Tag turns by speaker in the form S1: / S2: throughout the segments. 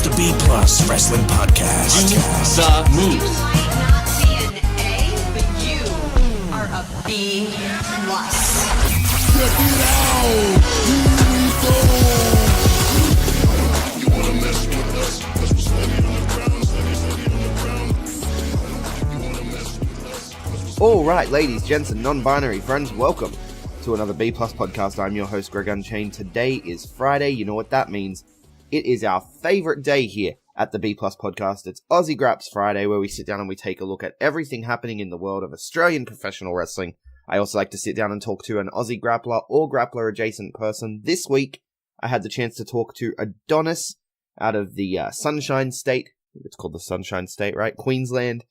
S1: the B Plus Wrestling Podcast.
S2: The Moose.
S3: You might not be an A, but you are a B plus.
S4: Check it out! Here we go! You wanna mess with us? 'Cause we're steady on the ground, steady on the ground. You wanna mess with us? 'Cause we're steady.
S5: Alright, ladies, gents, and non-binary friends, welcome to another B Plus podcast. I'm your host, Greg Unchained. Today is Friday. You know what that means. It is our favorite day here at the B Plus podcast. It's Aussie Grapps Friday, where we sit down and we take a look at everything happening in the world of Australian professional wrestling. I also like to sit down and talk to an Aussie grappler or grappler adjacent person. This week, I had the chance to talk to Adonis out of the Sunshine State. It's called the Sunshine State, right? Queensland.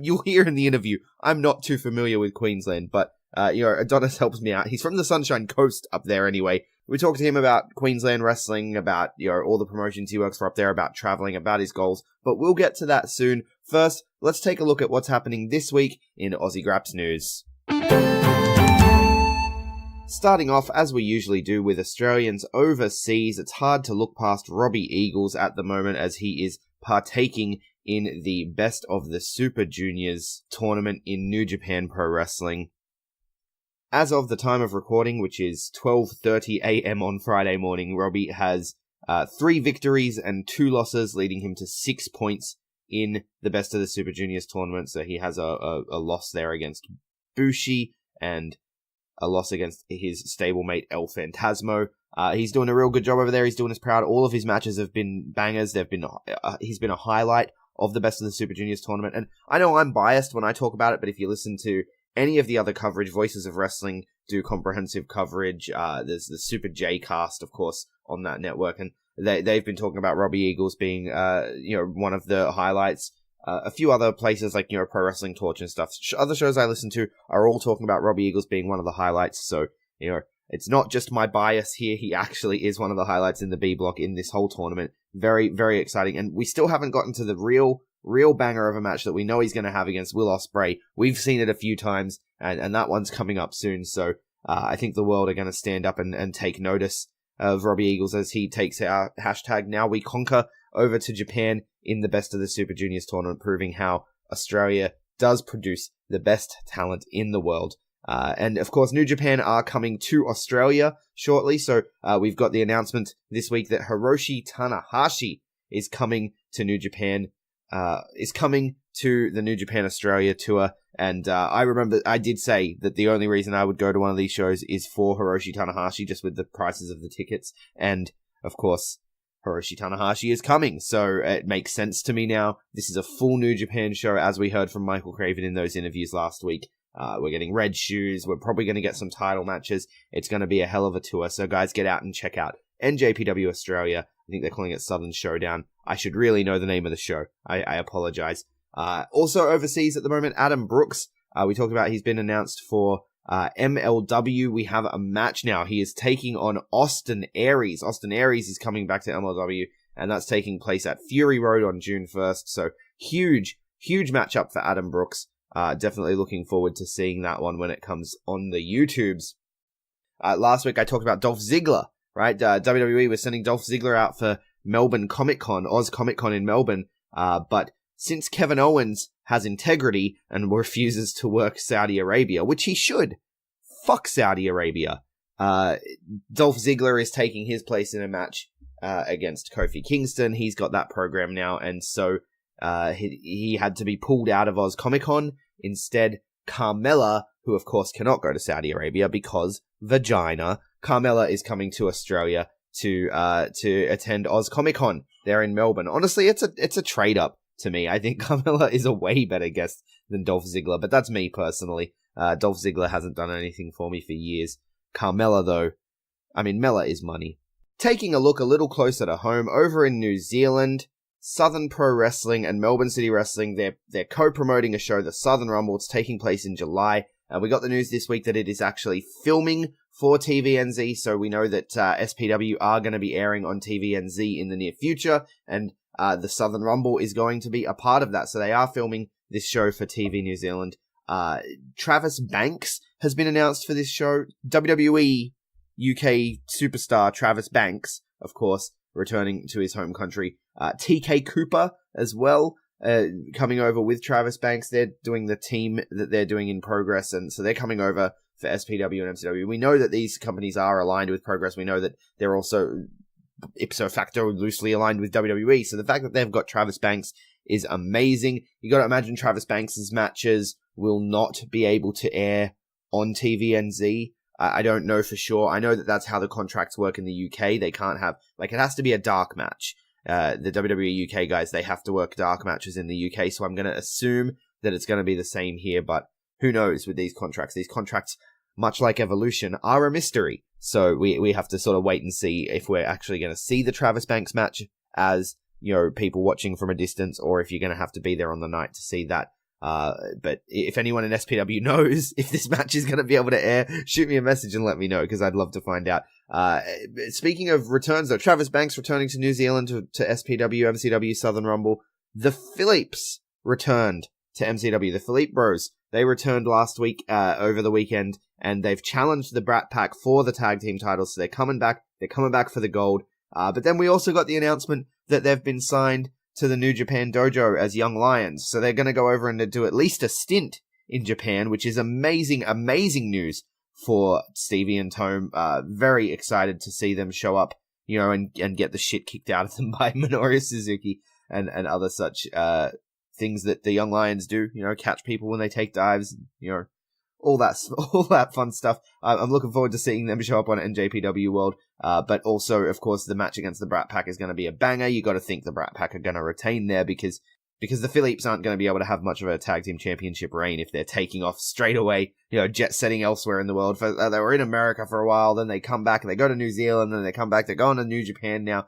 S5: You'll hear in the interview, I'm not too familiar with Queensland, but Adonis helps me out. He's from the Sunshine Coast up there anyway. We talked to him about Queensland wrestling, about all the promotions he works for up there, about traveling, about his goals, but we'll get to that soon. First, let's take a look at what's happening this week in Aussie Grapps news. Starting off, as we usually do with Australians overseas, it's hard to look past Robbie Eagles at the moment as he is partaking in the Best of the Super Juniors tournament in New Japan Pro Wrestling. As of the time of recording, which is 12:30 a.m. on Friday morning, Robbie has 3 victories and 2 losses, leading him to 6 points in the Best of the Super Juniors tournament. So he has a loss there against Bushi and a loss against his stablemate El Phantasmo. He's doing a real good job over there. He's doing us proud. All of his matches have been bangers. He's been a highlight of the Best of the Super Juniors tournament. And I know I'm biased when I talk about it, but if you listen to any of the other coverage, Voices of Wrestling do comprehensive coverage. There's the Super J cast, of course, on that network, and they've been talking about Robbie Eagles being, one of the highlights. A few other places like Pro Wrestling Torch and stuff. Other shows I listen to are all talking about Robbie Eagles being one of the highlights. So it's not just my bias here. He actually is one of the highlights in the B block in this whole tournament. Very, very exciting, and we still haven't gotten to the real banger of a match that we know he's going to have against Will Ospreay. We've seen it a few times, and that one's coming up soon, so I think the world are going to stand up and take notice of Robbie Eagles as he takes our hashtag Now We Conquer over to Japan in the Best of the Super Juniors tournament, proving how Australia does produce the best talent in the world. And of course, New Japan are coming to Australia shortly, so we've got the announcement this week that Hiroshi Tanahashi is coming to New Japan, is coming to the New Japan Australia tour, and I remember I did say that the only reason I would go to one of these shows is for Hiroshi Tanahashi, just with the prices of the tickets, and of course, Hiroshi Tanahashi is coming, so it makes sense to me now. This is a full New Japan show, as we heard from Michael Craven in those interviews last week. We're getting red shoes, we're probably going to get some title matches, it's going to be a hell of a tour, so guys, get out and check out NJPW Australia. I think they're calling it Southern Showdown. I should really know the name of the show. I apologize. Also overseas at the moment, Adam Brooks. We talked about he's been announced for MLW. We have a match now. He is taking on Austin Aries. Austin Aries is coming back to MLW, and that's taking place at Fury Road on June 1st. So huge matchup for Adam Brooks. Definitely looking forward to seeing that one when it comes on the YouTubes. Last week I talked about Dolph Ziggler. Right, WWE was sending Dolph Ziggler out for Melbourne Comic Con, Oz Comic Con in Melbourne, but since Kevin Owens has integrity and refuses to work Saudi Arabia, which he should, fuck Saudi Arabia, Dolph Ziggler is taking his place in a match against Kofi Kingston. He's got that program now, and so he had to be pulled out of Oz Comic Con. Instead, Carmella, who of course cannot go to Saudi Arabia because vagina, Carmella is coming to Australia to attend Oz Comic Con there in Melbourne. Honestly, it's a trade up to me. I think Carmella is a way better guest than Dolph Ziggler, but that's me personally. Dolph Ziggler hasn't done anything for me for years. Carmella, though, I mean, Mella is money. Taking a look a little closer to home, over in New Zealand, Southern Pro Wrestling and Melbourne City Wrestling, they're co-promoting a show, the Southern Rumble. It's taking place in July. We got the news this week that it is actually filming for TVNZ, so we know that SPW are going to be airing on TVNZ in the near future, and the Southern Rumble is going to be a part of that, so they are filming this show for TV New Zealand. Travis Banks has been announced for this show. WWE UK superstar Travis Banks, of course, returning to his home country. TK Cooper as well, coming over with Travis Banks. They're doing the team that they're doing in Progress, and so they're coming over for SPW and MCW. We know that these companies are aligned with Progress. We know that they're also ipso facto loosely aligned with WWE. So the fact that they've got Travis Banks is amazing. You got to imagine Travis Banks's matches will not be able to air on TVNZ. I don't know for sure. I know that that's how the contracts work in the UK. They can't have, like, it has to be a dark match. The WWE UK guys, they have to work dark matches in the UK, so I'm going to assume that it's going to be the same here, but who knows with these contracts? These contracts, much like Evolution, are a mystery. So we have to sort of wait and see if we're actually going to see the Travis Banks match as, you know, people watching from a distance, or if you're going to have to be there on the night to see that. But if anyone in SPW knows if this match is going to be able to air, shoot me a message and let me know, because I'd love to find out. Speaking of returns, though, Travis Banks returning to New Zealand to SPW, MCW, Southern Rumble. The Filips returned to MCW. The Filips Bros, they returned last week, over the weekend, and they've challenged the Brat Pack for the tag team titles. So they're coming back. They're coming back for the gold. But then we also got the announcement that they've been signed to the New Japan Dojo as Young Lions. So they're going to go over and do at least a stint in Japan, which is amazing, amazing news for Stevie and Tome. Very excited to see them show up, you know, and get the shit kicked out of them by Minoru Suzuki and other such things that the Young Lions do, you know, catch people when they take dives, you know, all that fun stuff. I'm looking forward to seeing them show up on NJPW World. But also, of course, the match against the Brat Pack is going to be a banger. You got to think the Brat Pack are going to retain there because the Filips aren't going to be able to have much of a tag team championship reign if they're taking off straight away, you know, jet setting elsewhere in the world. They were in America for a while, then they come back and they go to New Zealand, then they come back, they're going to New Japan now.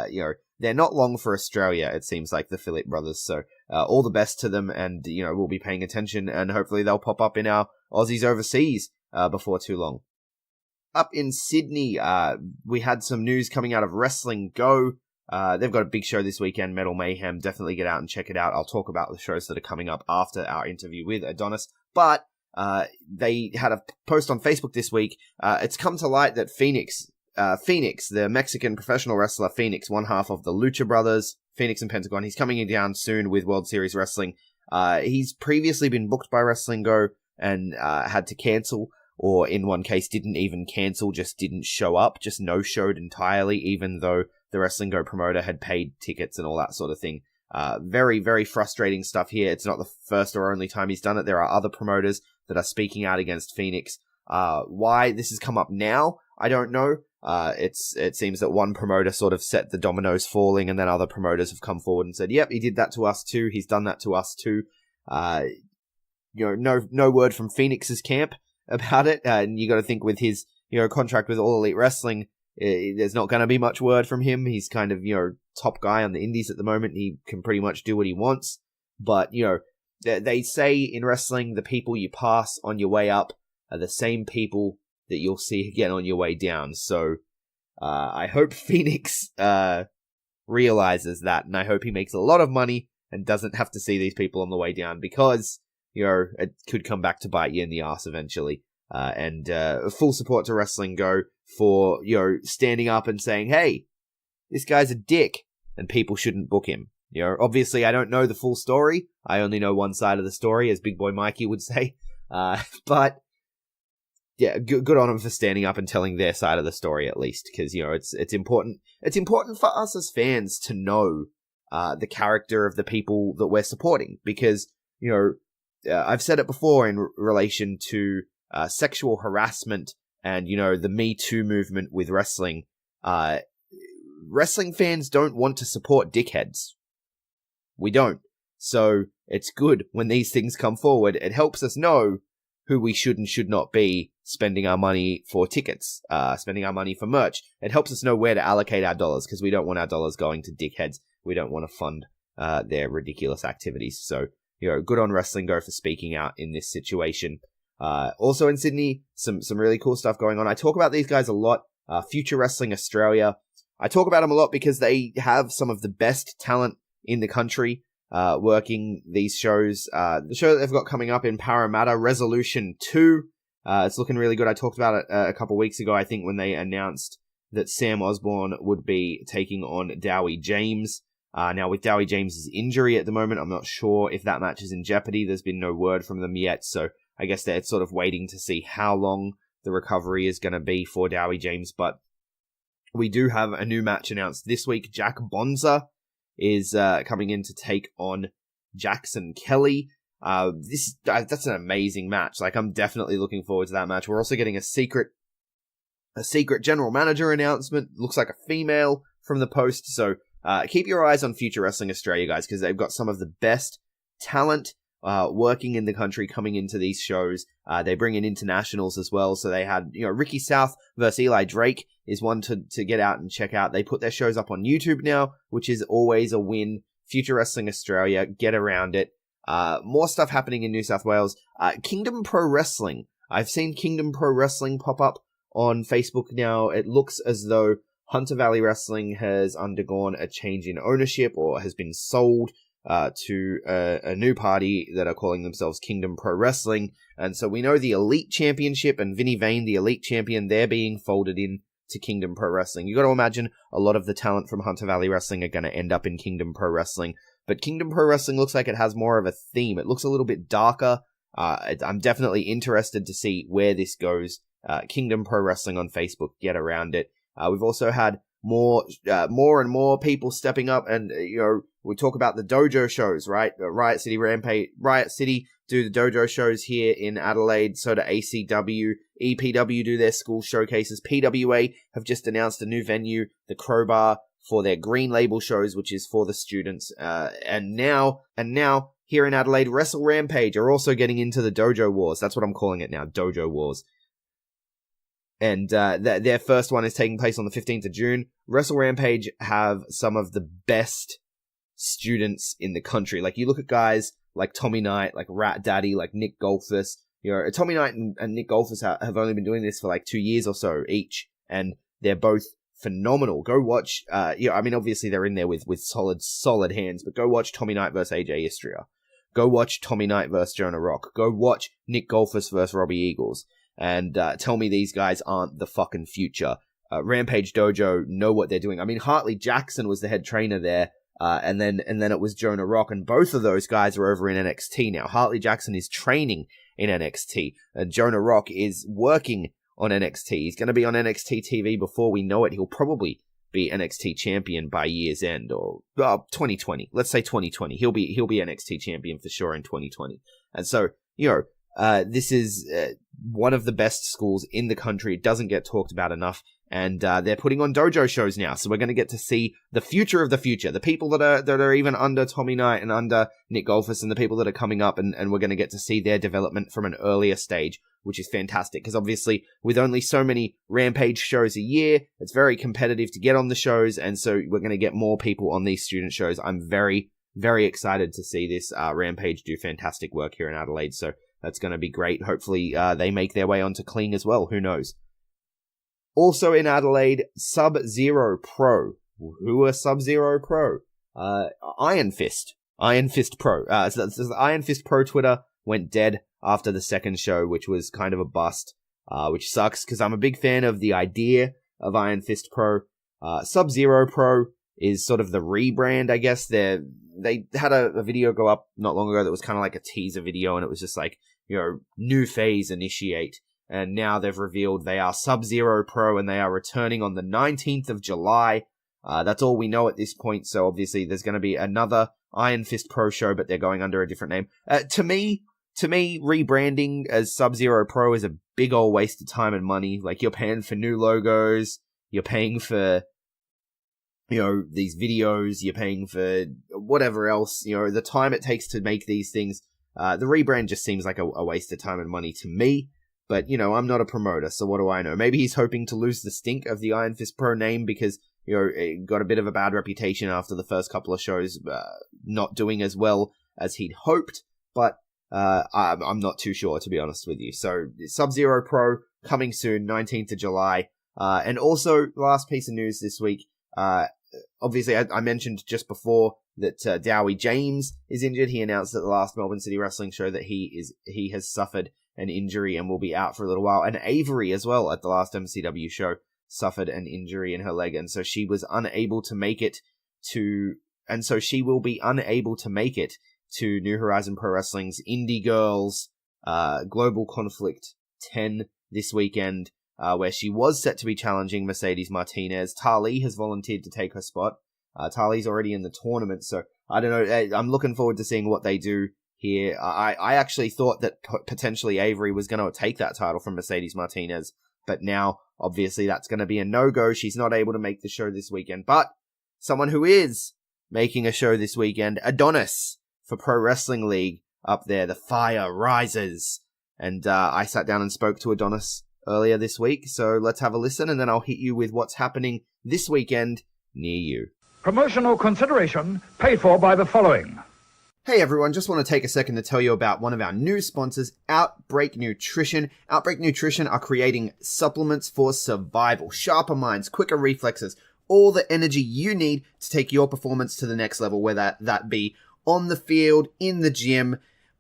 S5: You know, they're not long for Australia, it seems like, the Filips brothers. So all the best to them, and, you know, we'll be paying attention, and hopefully they'll pop up in our Aussies overseas before too long. Up in Sydney, we had some news coming out of Wrestling Go. They've got a big show this weekend, Metal Mayhem. Definitely get out and check it out. I'll talk about the shows that are coming up after our interview with Adonis. But they had a post on Facebook this week. It's come to light that Fenix, the Mexican professional wrestler Fenix, one half of the Lucha Brothers, Fenix and Pentagon, he's coming in down soon with World Series Wrestling. He's previously been booked by Wrestling Go and had to cancel, or in one case didn't even cancel, just didn't show up, just no-showed entirely, even though the Wrestling Go promoter had paid tickets and all that sort of thing. Very, very frustrating stuff here. It's not the first or only time he's done it. There are other promoters that are speaking out against Fenix. Why this has come up now, I don't know. It seems that one promoter sort of set the dominoes falling, and then other promoters have come forward and said, yep, he did that to us too. He's done that to us too. You know, no word from Fenix's camp about it. And you got to think with his, you know, contract with All Elite Wrestling, there's not going to be much word from him. He's kind of, you know, top guy on the indies at the moment. He can pretty much do what he wants. But, you know, they say in wrestling, the people you pass on your way up are the same people that you'll see again on your way down. So I hope Fenix realizes that, and I hope he makes a lot of money and doesn't have to see these people on the way down, because, you know, it could come back to bite you in the ass eventually. And full support to Wrestling Go for, you know, standing up and saying, hey, this guy's a dick and people shouldn't book him. You know, obviously I don't know the full story. I only know one side of the story, as Big Boy Mikey would say. But yeah, good on them for standing up and telling their side of the story at least, because, you know, it's important. It's important for us as fans to know the character of the people that we're supporting, because, you know, I've said it before in relation to sexual harassment and, you know, the Me Too movement with wrestling. Wrestling fans don't want to support dickheads. We don't. So it's good when these things come forward. It helps us know who we should and should not be spending our money for tickets, spending our money for merch. It helps us know where to allocate our dollars, because we don't want our dollars going to dickheads. We don't want to fund their ridiculous activities. So, you know, good on Wrestling Go for speaking out in this situation. Also in Sydney, some really cool stuff going on. I talk about these guys a lot. Future Wrestling Australia. I talk about them a lot because they have some of the best talent in the country working these shows. The show that they've got coming up in Parramatta, Resolution 2. It's looking really good. I talked about it a couple weeks ago, I think, when they announced that Sam Osborne would be taking on Dowie James. Now, with Dowie James's injury at the moment, I'm not sure if that match is in jeopardy. There's been no word from them yet, so I guess they're sort of waiting to see how long the recovery is going to be for Dowie James. But we do have a new match announced this week. Jack Bonza is coming in to take on Jackson Kelly. That's an amazing match. Like, I'm definitely looking forward to that match. We're also getting a secret general manager announcement. Looks like a female from the post, so keep your eyes on Future Wrestling Australia, guys, because they've got some of the best talent working in the country coming into these shows. They bring in internationals as well, so they had, Ricky South versus Eli Drake is one to get out and check out. They put their shows up on YouTube now, which is always a win. Future Wrestling Australia, get around it. More stuff happening in New South Wales. Kingdom Pro Wrestling. I've seen Kingdom Pro Wrestling pop up on Facebook now. It looks as though Hunter Valley Wrestling has undergone a change in ownership or has been sold to a new party that are calling themselves Kingdom Pro Wrestling. And so we know the Elite Championship and Vinny Vane, the Elite Champion, they're being folded in to Kingdom Pro Wrestling. You got to imagine a lot of the talent from Hunter Valley Wrestling are going to end up in Kingdom Pro Wrestling. But Kingdom Pro Wrestling looks like it has more of a theme. It looks a little bit darker. I'm definitely interested to see where this goes. Kingdom Pro Wrestling on Facebook, get around it. We've also had more and more people stepping up, and we talk about the dojo shows, right? Riot City do the dojo shows here in Adelaide. So do ACW, EPW do their school showcases. PWA have just announced a new venue, the Crowbar, for their Green Label shows, which is for the students. And now here in Adelaide, Wrestle Rampage are also getting into the Dojo Wars. That's what I'm calling it now, Dojo Wars. And their first one is taking place on the 15th of June. Wrestle Rampage have some of the best students in the country. Like, you look at guys like Tommy Knight, like Rat Daddy, like Nick Golfus. Tommy Knight and Nick Golfus have only been doing this for like 2 years or so each, and they're both phenomenal. Go watch, obviously they're in there with solid hands, but go watch Tommy Knight versus AJ Istria. Go watch Tommy Knight versus Jonah Rock. Go watch Nick Golfus versus Robbie Eagles. And tell me these guys aren't the fucking future. Rampage Dojo know what they're doing. I mean, Hartley Jackson was the head trainer there, and then it was Jonah Rock, and both of those guys are over in NXT now. Hartley Jackson is training in NXT, and Jonah Rock is working on NXT. He's going to be on NXT TV before we know it. He'll probably be NXT champion by year's end, or 2020. Let's say 2020. He'll be NXT champion for sure in 2020. And so, this is one of the best schools in the country. It doesn't get talked about enough, and they're putting on dojo shows now. So we're going to get to see the future of the future, the people that are even under Tommy Knight and under Nick Golfus, and the people that are coming up, and we're going to get to see their development from an earlier stage, which is fantastic. Because obviously, with only so many Rampage shows a year, it's very competitive to get on the shows, and so we're going to get more people on these student shows. I'm very, very excited to see this Rampage do fantastic work here in Adelaide. So that's going to be great. Hopefully, they make their way onto Clean as well. Who knows? Also in Adelaide, Sub-Zero Pro. Who are Sub-Zero Pro? Iron Fist. Iron Fist Pro. So the Iron Fist Pro Twitter went dead after the second show, which was kind of a bust, which sucks because I'm a big fan of the idea of Iron Fist Pro. Sub-Zero Pro is sort of the rebrand, I guess. They had a video go up not long ago that was kind of like a teaser video, and it was just like, new phase initiate. And now they've revealed they are Sub-Zero Pro, and they are returning on the 19th of July. That's all we know at this point, so obviously there's going to be another Iron Fist Pro show, but they're going under a different name. To me, rebranding as Sub-Zero Pro is a big old waste of time and money. Like, you're paying for new logos, you're paying for, these videos, you're paying for whatever else, the time it takes to make these things. The rebrand just seems like a waste of time and money to me. But, I'm not a promoter, so what do I know? Maybe he's hoping to lose the stink of the Iron Fist Pro name because, it got a bit of a bad reputation after the first couple of shows not doing as well as he'd hoped. But I'm not too sure, to be honest with you. So, Sub-Zero Pro coming soon, 19th of July. And also, last piece of news this week, obviously, I mentioned just before that Dowie James is injured. He announced at the last Melbourne City Wrestling show that he has suffered an injury and will be out for a little while. And Avery as well at the last MCW show suffered an injury in her leg, and so she was unable to make it to, and so she will be unable to make it to New Horizon Pro Wrestling's Indie Girls Global Conflict 10 this weekend, where she was set to be challenging Mercedes Martinez. Tali has volunteered to take her spot. Tali's already in the tournament, so I don't know. I'm looking forward to seeing what they do here. I actually thought that potentially Avery was going to take that title from Mercedes Martinez, but now, obviously, that's going to be a no-go. She's not able to make the show this weekend, but someone who is making a show this weekend, Adonis for Pro Wrestling League up there. The fire rises. And I sat down and spoke to Adonis earlier this week, so let's have a listen, and then I'll hit you with what's happening this weekend near you.
S2: Promotional consideration paid for by the following.
S5: Hey everyone, just want to take a second to tell you about one of our new sponsors, OUTBREAK NUTRITION. OUTBREAK NUTRITION are creating supplements for survival, sharper minds, quicker reflexes, all the energy you need to take your performance to the next level, whether that be on the field, in the gym,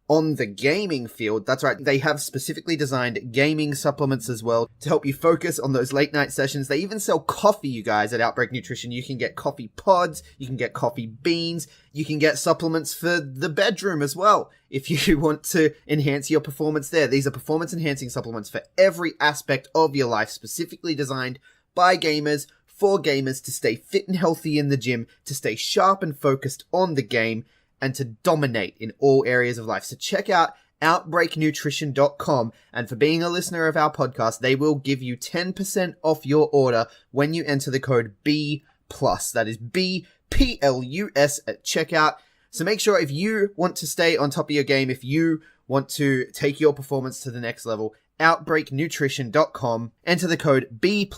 S5: on the gaming field. That's right, they have specifically designed gaming supplements as well to help you focus on those late night sessions. They even sell coffee, you guys, at OUTBREAK NUTRITION. You can get coffee pods, you can get coffee beans, you can get supplements for the bedroom as well if you want to enhance your performance there. These are performance enhancing supplements for every aspect of your life, specifically designed by gamers, for gamers, to stay fit and healthy in the gym, to stay sharp and focused on the game, and to dominate in all areas of life. So check out OUTBREAKNutrition.com, and for being a listener of our podcast, they will give you 10% off your order when you enter the code B+. That is BPLUS at checkout. So make sure, if you want to stay on top of your game, if you want to take your performance to the next level, OUTBREAKNutrition.com, enter the code B+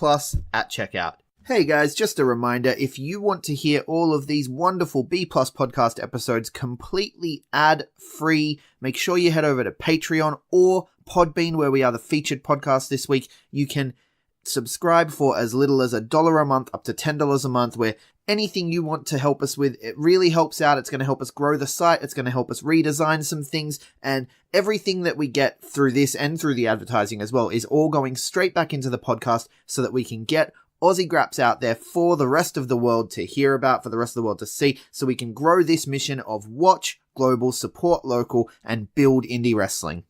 S5: at checkout. Hey guys, just a reminder, if you want to hear all of these wonderful B+ podcast episodes completely ad-free, make sure you head over to Patreon or Podbean, where we are the featured podcast this week. You can subscribe for as little as $1 a month up to $10 a month, where anything you want to help us with, it really helps out. It's going to help us grow the site. It's going to help us redesign some things, and everything that we get through this and through the advertising as well is all going straight back into the podcast so that we can get Aussie Grapps out there for the rest of the world to hear about, for the rest of the world to see, so we can grow this mission of watch global, support local, and build indie wrestling.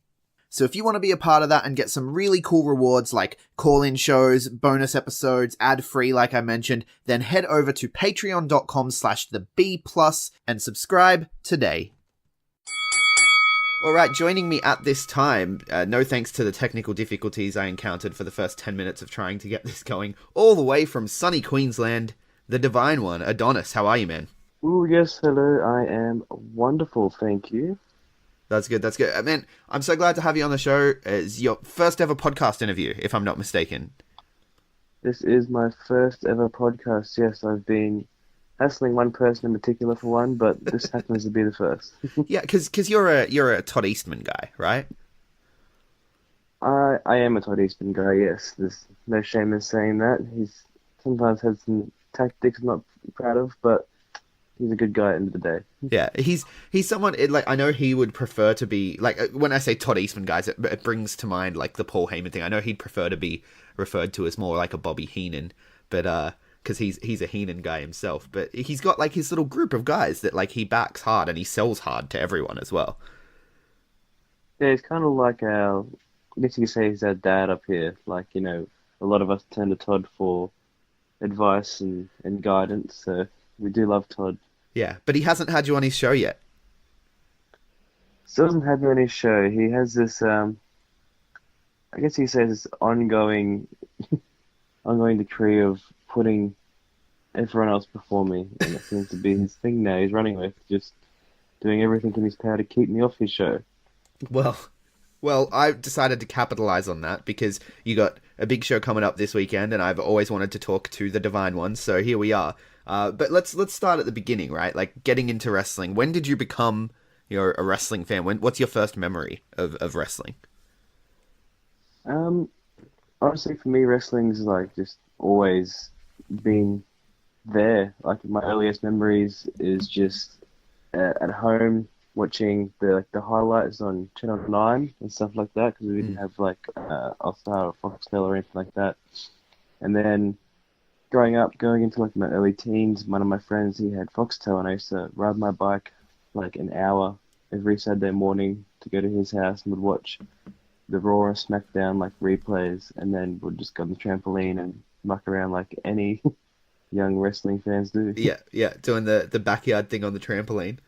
S5: So if you want to be a part of that and get some really cool rewards like call-in shows, bonus episodes, ad-free like I mentioned, then head over to patreon.com/theb+ and subscribe today. Alright, joining me at this time, no thanks to the technical difficulties I encountered for the first 10 minutes of trying to get this going, all the way from sunny Queensland, the Divine One, Adonis. How are you, man?
S6: Oh, yes, hello, I am wonderful, thank you.
S5: That's good, that's good. Man, I'm so glad to have you on the show. It's your first ever podcast interview, if I'm not mistaken.
S6: This is my first ever podcast, yes, I've been hassling one person in particular for one, but this happens to be the first.
S5: Yeah, because you're a Todd Eastman guy, right?
S6: I am a Todd Eastman guy, yes. There's no shame in saying that. He's sometimes had some tactics I'm not proud of, but he's a good guy at the end of the day.
S5: Yeah, he's someone, like, I know he would prefer to be, like, when I say Todd Eastman guys, it brings to mind, like, the Paul Heyman thing. I know he'd prefer to be referred to as more like a Bobby Heenan, but, because he's a Heenan guy himself, but he's got, like, his little group of guys that, like, he backs hard and he sells hard to everyone as well.
S6: Yeah, he's kind of like I guess you could say he's our dad up here. Like, you know, a lot of us turn to Todd for advice and guidance, so we do love Todd.
S5: Yeah, but he hasn't had you on his show yet.
S6: Still doesn't have me on his show. He has this, I guess he says this ongoing decree of putting everyone else before me, and it seems to be his thing now. He's running with just doing everything in his power to keep me off his show.
S5: Well, I've decided to capitalize on that because you got a big show coming up this weekend, and I've always wanted to talk to the Divine One, so here we are. But let's start at the beginning, right? Like, getting into wrestling. When did you become a wrestling fan? What's your first memory of wrestling?
S6: Honestly, for me, wrestling's like just always been there. Like, my earliest memories is just at home watching the highlights on Channel 9 and stuff like that, because we didn't have like All-Star or Foxtel or anything like that. And then growing up, going into like my early teens, one of my friends, he had foxtail, and I used to ride my bike like an hour every Saturday morning to go to his house and would watch the Raw and SmackDown like replays, and then would just go on the trampoline and muck around like any young wrestling fans do.
S5: Yeah, doing the backyard thing on the trampoline.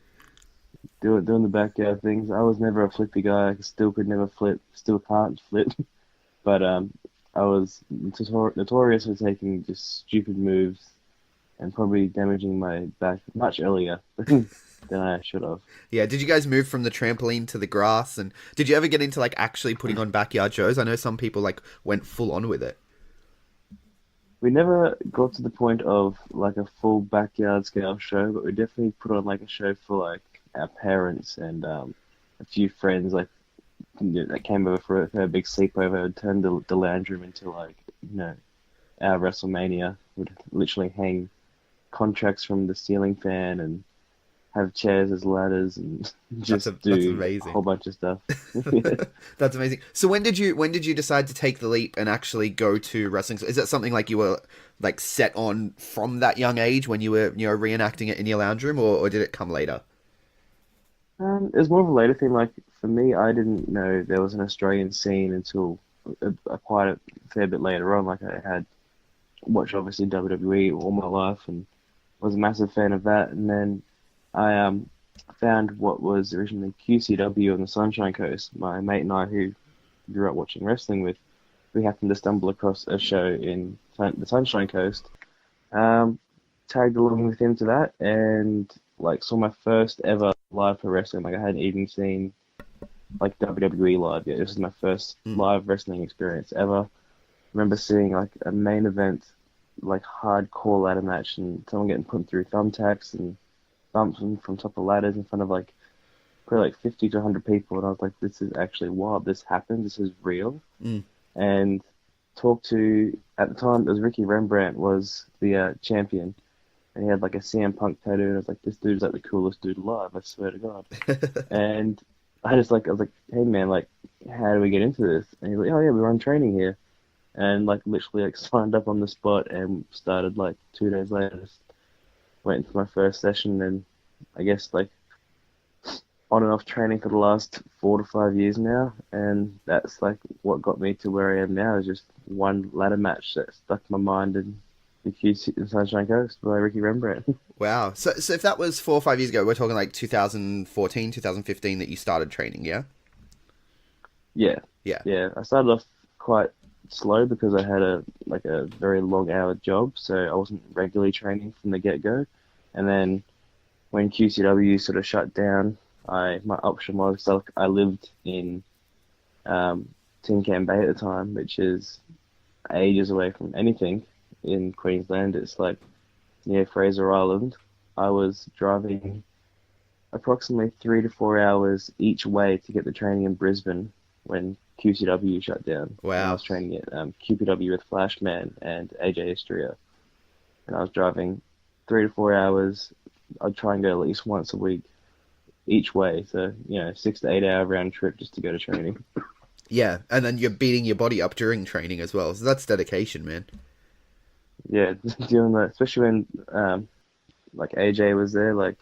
S6: Doing the backyard things. I was never a flippy guy. I still could never flip. Still can't flip. But I was notorious for taking just stupid moves and probably damaging my back much earlier than I should have.
S5: Yeah, did you guys move from the trampoline to the grass? And did you ever get into like actually putting on backyard shows? I know some people like went full on with it.
S6: We never got to the point of like a full backyard scale show, but we definitely put on like a show for like our parents and a few friends like that came over for a big sleepover. Would turn the lounge room into like our WrestleMania. Would literally hang contracts from the ceiling fan and have chairs as ladders and just do a whole bunch of stuff.
S5: That's amazing. So when did you decide to take the leap and actually go to wrestling? Is that something like you were like set on from that young age when you were reenacting it in your lounge room, or did it come later?
S6: It was more of a later thing. Like for me, I didn't know there was an Australian scene until quite a fair bit later on. Like I had watched obviously WWE all my life and was a massive fan of that, and then I found what was originally QCW on the Sunshine Coast. My mate and I, who grew up watching wrestling with, we happened to stumble across a show in the Sunshine Coast. Tagged along with him to that, and like saw my first ever live pro wrestling. Like I hadn't even seen like WWE live yet. This was my first live wrestling experience ever. Remember seeing like a main event, like hardcore ladder match, and someone getting put through thumbtacks and bumps from top of ladders in front of like probably like 50 to 100 people, and I was like, this is actually wild. This happened. This is real. And talked to, at the time, it was Ricky Rembrandt was the champion, and he had like a CM Punk tattoo, and I was like, this dude's like the coolest dude alive, I swear to God. And I was like, hey man, like, how do we get into this? And he's like, oh yeah, we run training here. And like literally like signed up on the spot and started like 2 days later. Just went into my first session, and I guess like on and off training for the last 4 to 5 years now, and that's like what got me to where I am now, is just one ladder match that stuck in my mind, and the QC in Sunshine Coast by Ricky Rembrandt.
S5: Wow. So if that was 4 or 5 years ago, we're talking like 2014, 2015 that you started training, yeah?
S6: Yeah.
S5: Yeah.
S6: I started off quite slow because I had a very long hour job, so I wasn't regularly training from the get-go. And then when QCW sort of shut down, my option was, so I lived in Tin Can Bay at the time, which is ages away from anything in Queensland. It's like near Fraser Island. I was driving approximately 3 to 4 hours each way to get the training in Brisbane when QCW shut down.
S5: Wow.
S6: And I was training at QPW with Flashman and AJ Istria. And I was driving 3 to 4 hours. I'd try and go at least once a week each way. So, 6 to 8 hour round trip just to go to training.
S5: Yeah, and then you're beating your body up during training as well. So that's dedication, man.
S6: Yeah, doing that, especially when like AJ was there, like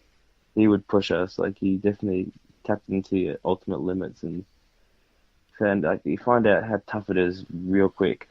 S6: he would push us. Like he definitely tapped into your ultimate limits, and like you find out how tough it is real quick.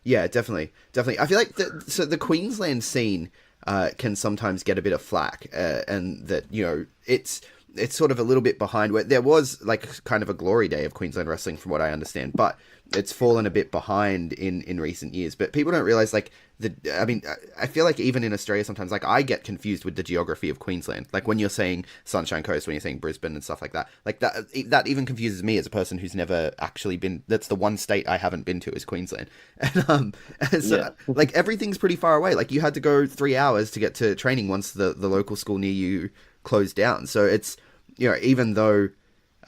S5: Yeah, definitely. I feel like the Queensland scene can sometimes get a bit of flack, and that it's sort of a little bit behind where there was like kind of a glory day of Queensland wrestling from what I understand, but it's fallen a bit behind in recent years. But people don't realize like I feel like even in Australia sometimes like I get confused with the geography of Queensland. Like when you're saying Sunshine Coast, when you're saying Brisbane and stuff like that, like that even confuses me as a person who's never actually been. That's the one state I haven't been to is Queensland, and so like everything's pretty far away. Like you had to go 3 hours to get to training once the local school near you closed down. So it's even though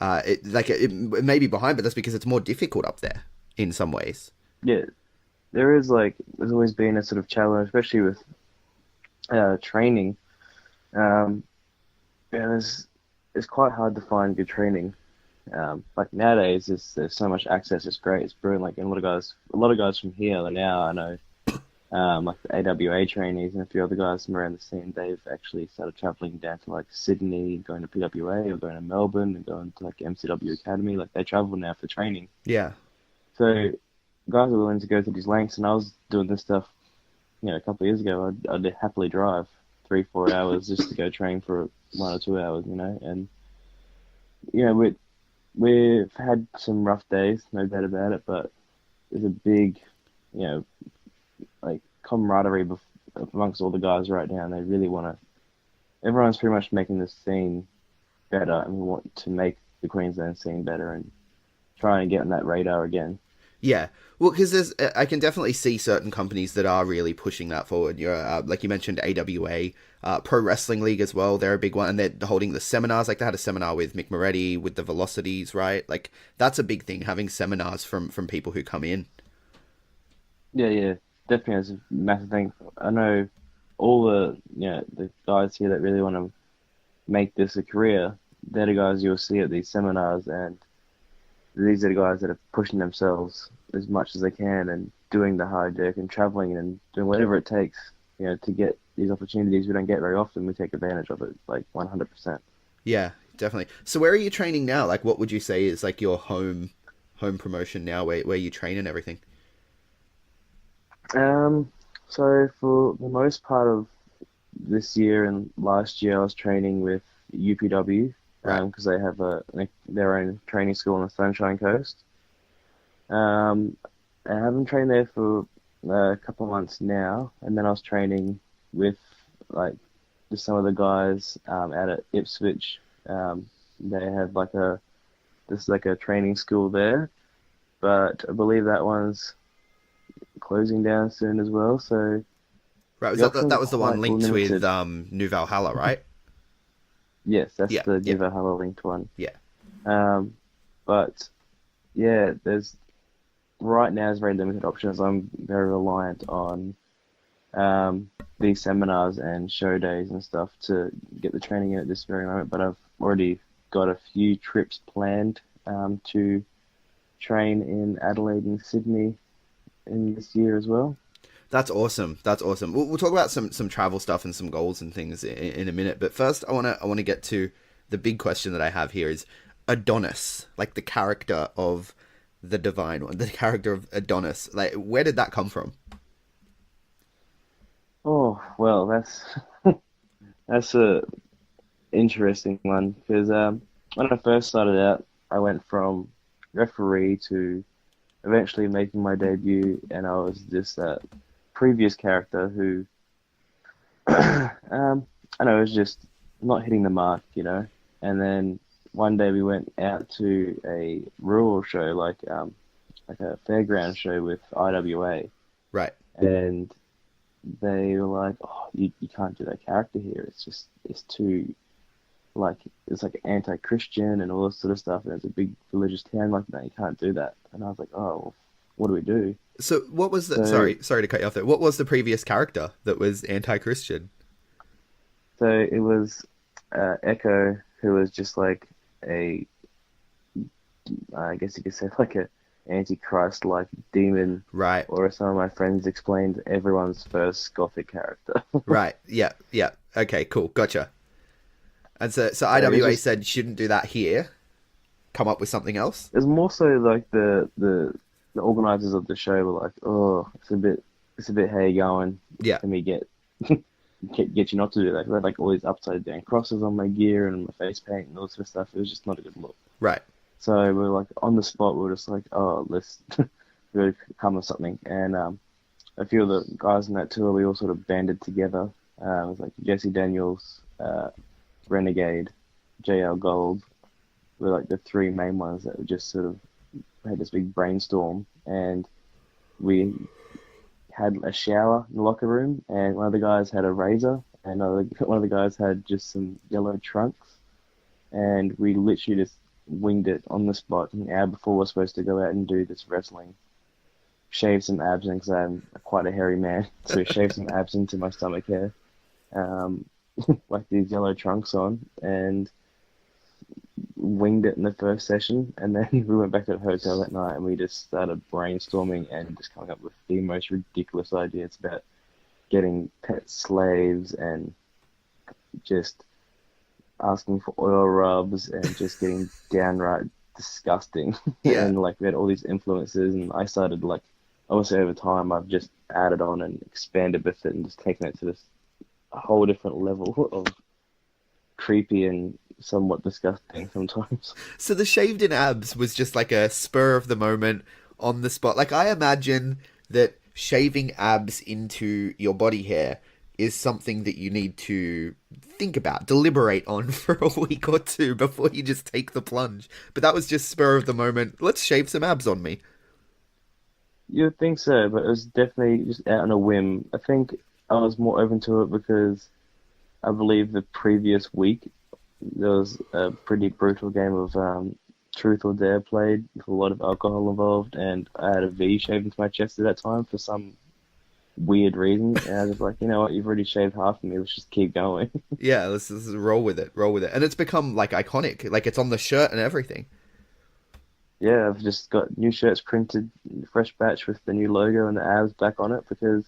S5: it may be behind, but that's because it's more difficult up there in some ways.
S6: Yeah, there's always been a sort of challenge, especially with training. And it's quite hard to find good training. Like nowadays, there's so much access. It's great. It's brilliant. Like, and a lot of guys from here now I know, like the AWA trainees and a few other guys from around the scene. They've actually started traveling down to like Sydney, going to PWA, or going to Melbourne and going to like MCW Academy. Like they travel now for training.
S5: Yeah.
S6: So guys are willing to go to these lengths, and I was doing this stuff, a couple of years ago. I'd happily drive 3-4 hours just to go train for 1 or 2 hours, and we've had some rough days, no doubt about it, but there's a big, like camaraderie amongst all the guys right now, and they really want to. Everyone's pretty much making this scene better, and we want to make the Queensland scene better and try and get on that radar again.
S5: Yeah, well, because I can definitely see certain companies that are really pushing that forward. Like you mentioned, AWA, Pro Wrestling League as well. They're a big one, and they're holding the seminars. Like they had a seminar with Mick Moretti with the Velocities, right? Like that's a big thing, having seminars from people who come in.
S6: Yeah, definitely is a massive thing. I know all the guys here that really want to make this a career. They're the guys you'll see at these seminars, and these are the guys that are pushing themselves as much as they can and doing the hard work and traveling and doing whatever it takes, to get these opportunities we don't get very often. We take advantage of it, like 100%.
S5: Yeah, definitely. So where are you training now? Like, what would you say is like your home promotion now, where you train and everything?
S6: So for the most part of this year and last year, I was training with UPW. Because they have their own training school on the Sunshine Coast. I haven't trained there for a couple of months now, and then I was training with just some of the guys out at Ipswich. They have like a training school there, but I believe that one's closing down soon as well. So
S5: right, that was the one linked limited with New Valhalla, right?
S6: Yes, that's the New Valhalla linked one.
S5: Yeah.
S6: But yeah, right now there's very limited options. I'm very reliant on these seminars and show days and stuff to get the training in at this very moment. But I've already got a few trips planned to train in Adelaide and Sydney in this year as well.
S5: That's awesome. We'll talk about some travel stuff and some goals and things in a minute. But first, I want to get to the big question that I have here is Adonis, like the character of the Divine One, the character of Adonis. Like, where did that come from?
S6: Oh, well, that's a interesting one, because when I first started out, I went from referee to eventually making my debut, and I was just that previous character who I know was just not hitting the mark, and then one day we went out to a rural show, like a fairground show with IWA,
S5: right?
S6: And they were like, "Oh, you can't do that character here. It's too it's like anti-Christian and all this sort of stuff, and it's a big religious town. Like, no, you can't do that." And I was like, "Oh, well, what do we do?"
S5: So what was the sorry to cut you off there. What was the previous character that was anti-Christian?
S6: So it was Echo, who was just like I guess you could say like a antichrist like demon,
S5: right?
S6: Or as some of my friends explained, everyone's first gothic character.
S5: Right. Yeah. Okay. Cool. Gotcha. And so IWA said shouldn't do that here. Come up with something else.
S6: It's more so like the organizers of the show were like, "Oh, it's a bit how you going?
S5: Yeah.
S6: Can we get you not to do that?" 'Cause I had like all these upside down crosses on my gear and my face paint and all this sort of stuff. It was just not a good look.
S5: Right.
S6: So we were like on the spot. We were just like, "Oh, let's really come with something." And a few of the guys in that tour, we all sort of banded together. It was like Jesse Daniels, Renegade, JL Gold were like the three main ones that were just sort of had this big brainstorm, and we had a shower in the locker room, and one of the guys had a razor, and one of the guys had just some yellow trunks, and we literally just winged it on the spot an hour before we're supposed to go out and do this wrestling. Shave some abs in, because I'm quite a hairy man, so shave some abs into my stomach hair, like these yellow trunks on, and winged it in the first session, and then we went back to the hotel that night and we just started brainstorming and just coming up with the most ridiculous ideas about getting pet slaves and just asking for oil rubs and just getting downright disgusting.
S5: Yeah.
S6: And like we had all these influences, and I started like obviously over time I've just added on and expanded with it and just taken it to this whole different level of creepy and somewhat disgusting sometimes.
S5: So the shaved in abs was just like a spur of the moment on the spot. Like I imagine that shaving abs into your body hair is something that you need to think about, deliberate on for a week or two before you just take the plunge. But that was just spur of the moment. Let's shave some abs on me.
S6: You'd think so, but it was definitely just out on a whim. I think I was more open to it because I believe the previous week there was a pretty brutal game of Truth or Dare played with a lot of alcohol involved, and I had a V shaved into my chest at that time for some weird reason. And I was like, you know what, you've already shaved half of me, let's just keep going.
S5: Yeah, let's roll with it, And it's become like iconic. Like it's on the shirt and everything.
S6: Yeah, I've just got new shirts printed, fresh batch with the new logo and the abs back on it because,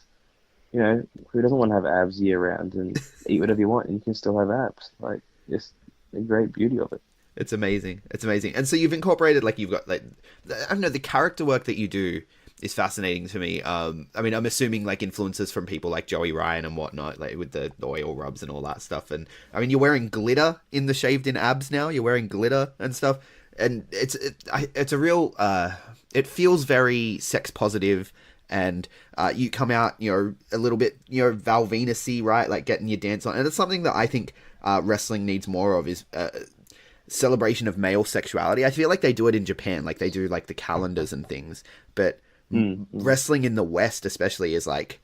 S6: you know, who doesn't want to have abs year round and eat whatever you want and you can still have abs? Like, just the great beauty of it.
S5: It's amazing. It's amazing. And so you've incorporated, like, you've got, like, I don't know, the character work that you do is fascinating to me. I mean, I'm assuming, like, influences from people like Joey Ryan and whatnot, like, with the oil rubs and all that stuff. And, I mean, you're wearing glitter in the shaved-in abs now. You're wearing glitter and stuff. And it's a real, it feels very sex positive, and you come out, you know, a little bit, you know, Val Venus-y, right? Like getting your dance on. And it's something that I think wrestling needs more of, is celebration of male sexuality. I feel like they do it in Japan, like they do like the calendars and things, but wrestling in the West especially is like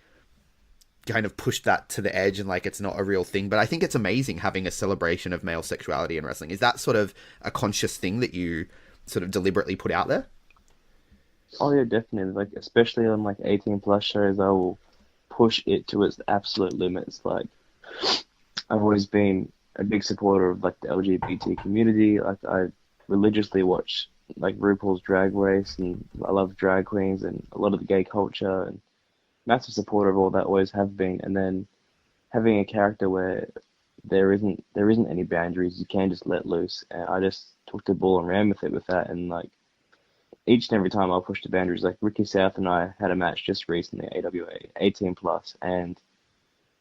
S5: kind of pushed that to the edge, and like it's not a real thing. But I think it's amazing having a celebration of male sexuality in wrestling. Is that sort of a conscious thing that you sort of deliberately put out there?
S6: Oh yeah, definitely. Like especially on like 18 plus shows, I will push it to its absolute limits. Like I've always been a big supporter of like the LGBT community. Like I religiously watch like RuPaul's Drag Race, and I love drag queens and a lot of the gay culture, and massive supporter of all that, always have been. And then having a character where there isn't any boundaries, you can just let loose. And I just took the ball and ran with it with that. And like each and every time I'll push the boundaries. Like Ricky South and I had a match just recently, AWA 18 plus, and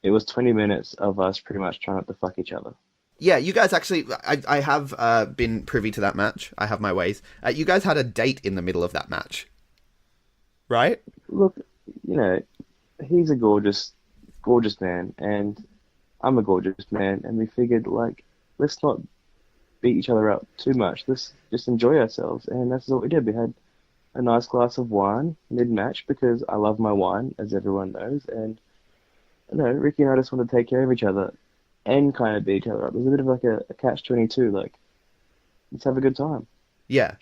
S6: it was 20 minutes of us pretty much trying not to fuck each other.
S5: Yeah, you guys actually, I have been privy to that match. I have my ways. You guys had a date in the middle of that match, right?
S6: Look, you know, he's a gorgeous man, and I'm a gorgeous man, and we figured, like, let's not beat each other up too much. Let's just enjoy ourselves, and that's what we did. We had a nice glass of wine mid-match because I love my wine, as everyone knows, and, you know, Ricky and I just want to take care of each other and kind of beat each other up. There's a bit of like a catch-22, like, let's have a good time.
S5: Yeah.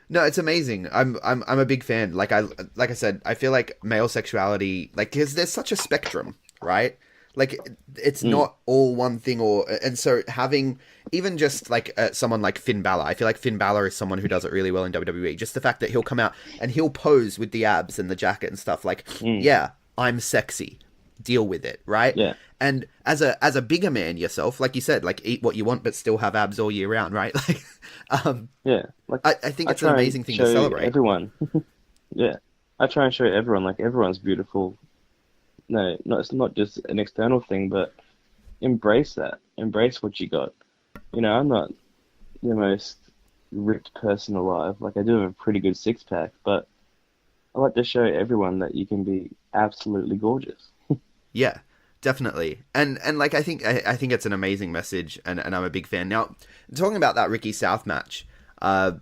S5: No, it's amazing. I'm a big fan. Like I said, I feel like male sexuality, like, 'cause there's such a spectrum, right? Like it's not all one thing, and so having even just like someone like Finn Balor, I feel like Finn Balor is someone who does it really well in WWE. Just the fact that he'll come out and he'll pose with the abs and the jacket and stuff, like, yeah, I'm sexy. Deal with it, right?
S6: Yeah.
S5: And as a bigger man yourself, like you said, like eat what you want but still have abs all year round, right? Like,
S6: yeah, like
S5: I think it's an amazing thing to celebrate.
S6: Everyone, yeah, I try and show everyone, like, everyone's beautiful. No, it's not just an external thing, but embrace that. Embrace what you got. You know, I'm not the most ripped person alive. Like, I do have a pretty good six-pack, but I like to show everyone that you can be absolutely gorgeous.
S5: Yeah, definitely. And like I think it's an amazing message, and I'm a big fan. Now, talking about that Ricky South match, I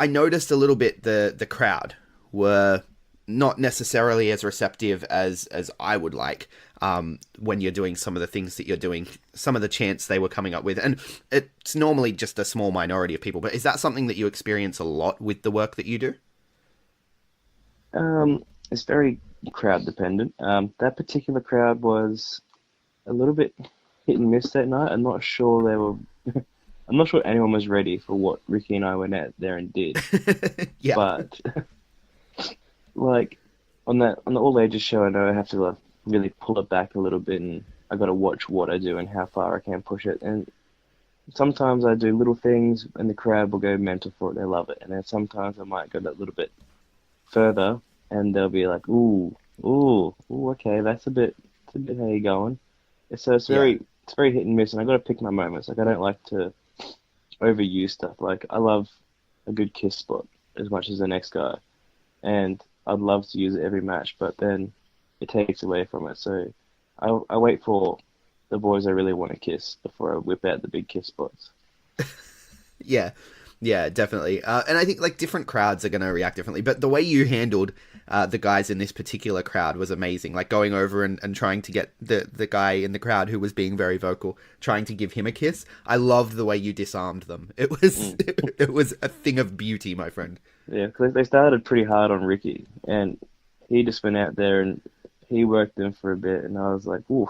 S5: noticed a little bit the crowd were not necessarily as receptive as I would like when you're doing some of the things that you're doing, some of the chants they were coming up with. And it's normally just a small minority of people, but is that something that you experience a lot with the work that you do?
S6: It's very crowd dependent. That particular crowd was a little bit hit and miss that night. I'm not I'm not sure anyone was ready for what Ricky and I went out there and did.
S5: Yeah.
S6: But like on the All Ages show, I know I have to like really pull it back a little bit, and I got to watch what I do and how far I can push it. And sometimes I do little things, and the crowd will go mental for it. They love it. And then sometimes I might go that little bit further, and they'll be like, "Ooh, okay, that's a bit how you going." So it's very hit and miss, and I got to pick my moments. Like I don't like to overuse stuff. Like I love a good kiss spot as much as the next guy, and I'd love to use it every match, but then it takes away from it. So I wait for the boys I really want to kiss before I whip out the big kiss spots.
S5: Yeah, definitely. And I think like different crowds are going to react differently. But the way you handled the guys in this particular crowd was amazing. Like going over and trying to get the guy in the crowd who was being very vocal, trying to give him a kiss. I loved the way you disarmed them. It was it was a thing of beauty, my friend.
S6: Yeah, because they started pretty hard on Ricky, and he just went out there and he worked them for a bit, and I was like, ooh,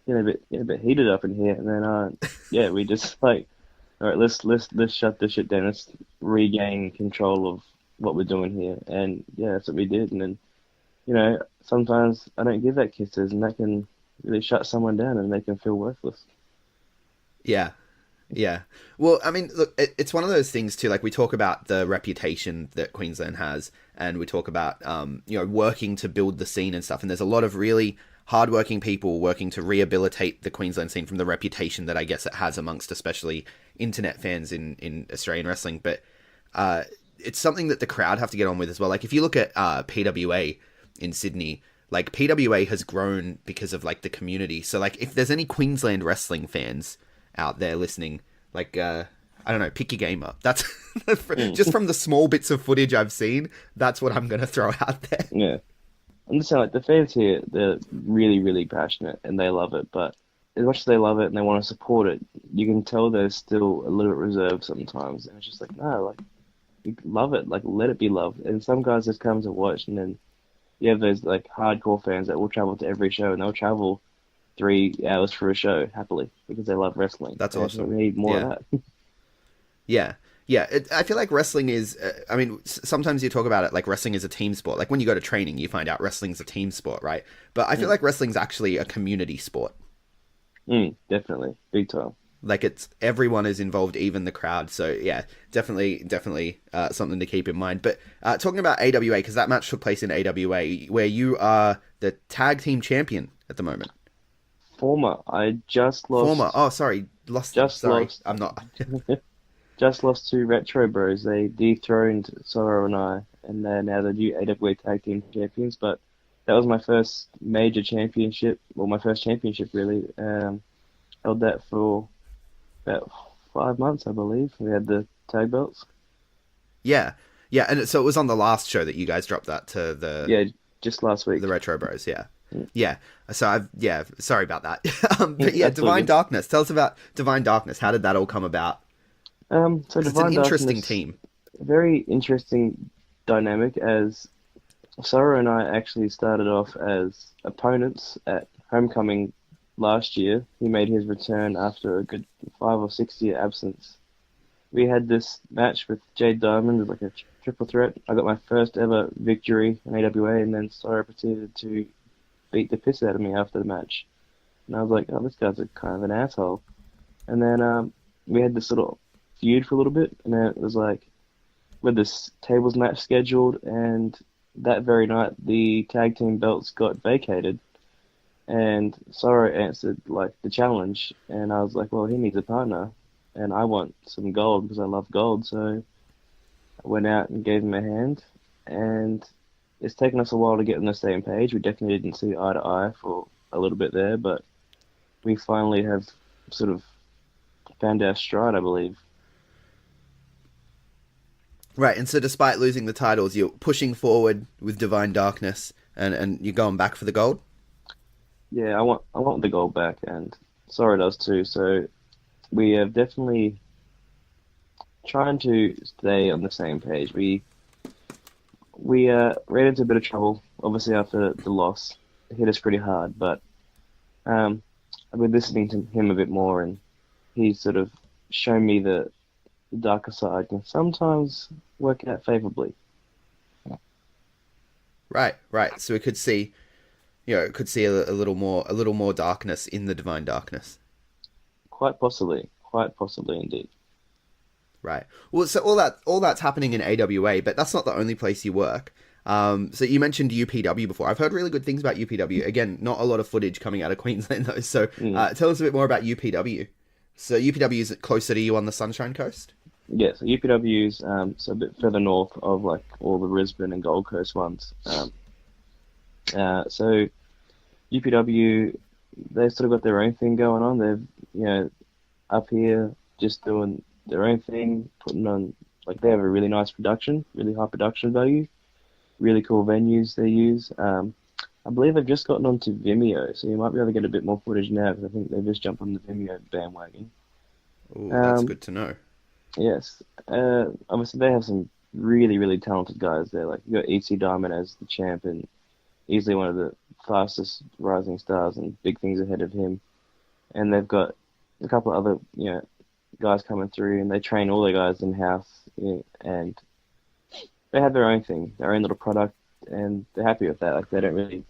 S6: getting a bit heated up in here. And then we just like, all right, let's shut this shit down. Let's regain control of what we're doing here. And yeah, that's what we did. And then, sometimes I don't give that kisses, and that can really shut someone down and make them feel worthless.
S5: Yeah. Well, I mean, look, it's one of those things too. Like we talk about the reputation that Queensland has, and we talk about, working to build the scene and stuff. And there's a lot of really hardworking people working to rehabilitate the Queensland scene from the reputation that I guess it has amongst especially internet fans in Australian wrestling. But it's something that the crowd have to get on with as well. Like if you look at PWA in Sydney, like PWA has grown because of like the community. So like if there's any Queensland wrestling fans out there listening, like I don't know, pick your game up. That's just from the small bits of footage I've seen, that's what I'm gonna throw out there.
S6: Yeah. I'm just saying, like, the fans here, they're really, really passionate and they love it, but as much as they love it and they want to support it, you can tell they're still a little bit reserved sometimes. And it's just like, no, like, you love it, like, let it be loved. And some guys just come to watch, and then you have those, like, hardcore fans that will travel to every show, and they'll travel 3 hours for a show happily because they love wrestling.
S5: That's awesome.
S6: We need more of that.
S5: Yeah. I feel like wrestling is, sometimes you talk about it like wrestling is a team sport. Like when you go to training, you find out wrestling's a team sport, right? But I feel like wrestling's actually a community sport.
S6: Definitely. Big time.
S5: Like it's, everyone is involved, even the crowd. So yeah, definitely something to keep in mind. But talking about AWA, because that match took place in AWA, where you are the tag team champion at the moment.
S6: Former. I just lost.
S5: Former. Oh, sorry. Lost. I'm not.
S6: Just lost to Retro Bros. They dethroned Sorrow and I, and they're now the new AWA Tag Team Champions. But that was my first major championship, well, my first championship really. Held that for about 5 months, I believe. We had the tag belts.
S5: Yeah, and so it was on the last show that you guys dropped that to the...
S6: Yeah, just last week.
S5: The Retro Bros, yeah. So sorry about that. But yeah, Divine Darkness. Tell us about Divine Darkness. How did that all come about?
S6: So
S5: it's an interesting team.
S6: Very interesting dynamic, as Sorrow and I actually started off as opponents at Homecoming last year. He made his return after a good 5 or 6 year absence. We had this match with Jade Diamond, like a triple threat. I got my first ever victory in AWA, and then Sorrow proceeded to beat the piss out of me after the match. And I was like, oh, this guy's a kind of an asshole. And then we had this little feud for a little bit, and then it was like, with this tables match scheduled, and that very night the tag team belts got vacated, and Sorrow answered like the challenge, and I was like, well, he needs a partner, and I want some gold because I love gold, so I went out and gave him a hand, and it's taken us a while to get on the same page. We definitely didn't see eye to eye for a little bit there, but we finally have sort of found our stride, I believe.
S5: Right, and so despite losing the titles, you're pushing forward with Divine Darkness, and you're going back for the gold?
S6: Yeah, I want the gold back, and Sorrow does too, so we have definitely trying to stay on the same page. We ran into a bit of trouble, obviously, after the loss. It hit us pretty hard, but I've been listening to him a bit more, and he's sort of show me the darker side can sometimes work out favorably.
S5: Right, right. So we could see, could see a little more darkness in the divine darkness.
S6: Quite possibly indeed.
S5: Right. Well, so all that's happening in AWA, but that's not the only place you work. So you mentioned UPW before. I've heard really good things about UPW. Again, not a lot of footage coming out of Queensland though. So tell us a bit more about UPW. So UPW is closer to you on the Sunshine Coast?
S6: Yeah, so UPW's so a bit further north of like all the Brisbane and Gold Coast ones. So UPW, they've sort of got their own thing going on. They've up here just doing their own thing, putting on like they have a really nice production, really high production value, really cool venues they use. I believe they've just gotten onto Vimeo, so you might be able to get a bit more footage now because I think they've just jumped on the Vimeo bandwagon.
S5: Oh, that's good to know.
S6: Yes. Obviously, they have some really, really talented guys there. Like, you got E.T. Diamond as the champ and easily one of the fastest rising stars and big things ahead of him. And they've got a couple of other, guys coming through, and they train all their guys in-house, and they have their own thing, their own little product, and they're happy with that. Like, they don't really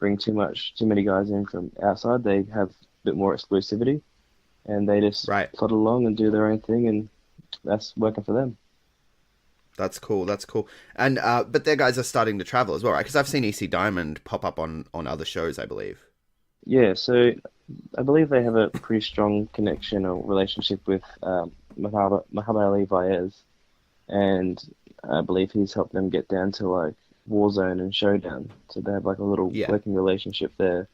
S6: bring too many guys in from outside. They have a bit more exclusivity, and they just plod along and do their own thing, and that's working for them.
S5: That's cool. And but their guys are starting to travel as well, right? Because I've seen EC Diamond pop up on other shows, I believe.
S6: Yeah, so I believe they have a pretty strong connection or relationship with Muhammad Ali Vaez, and I believe he's helped them get down to like Warzone and Showdown. So they have like a little working relationship there,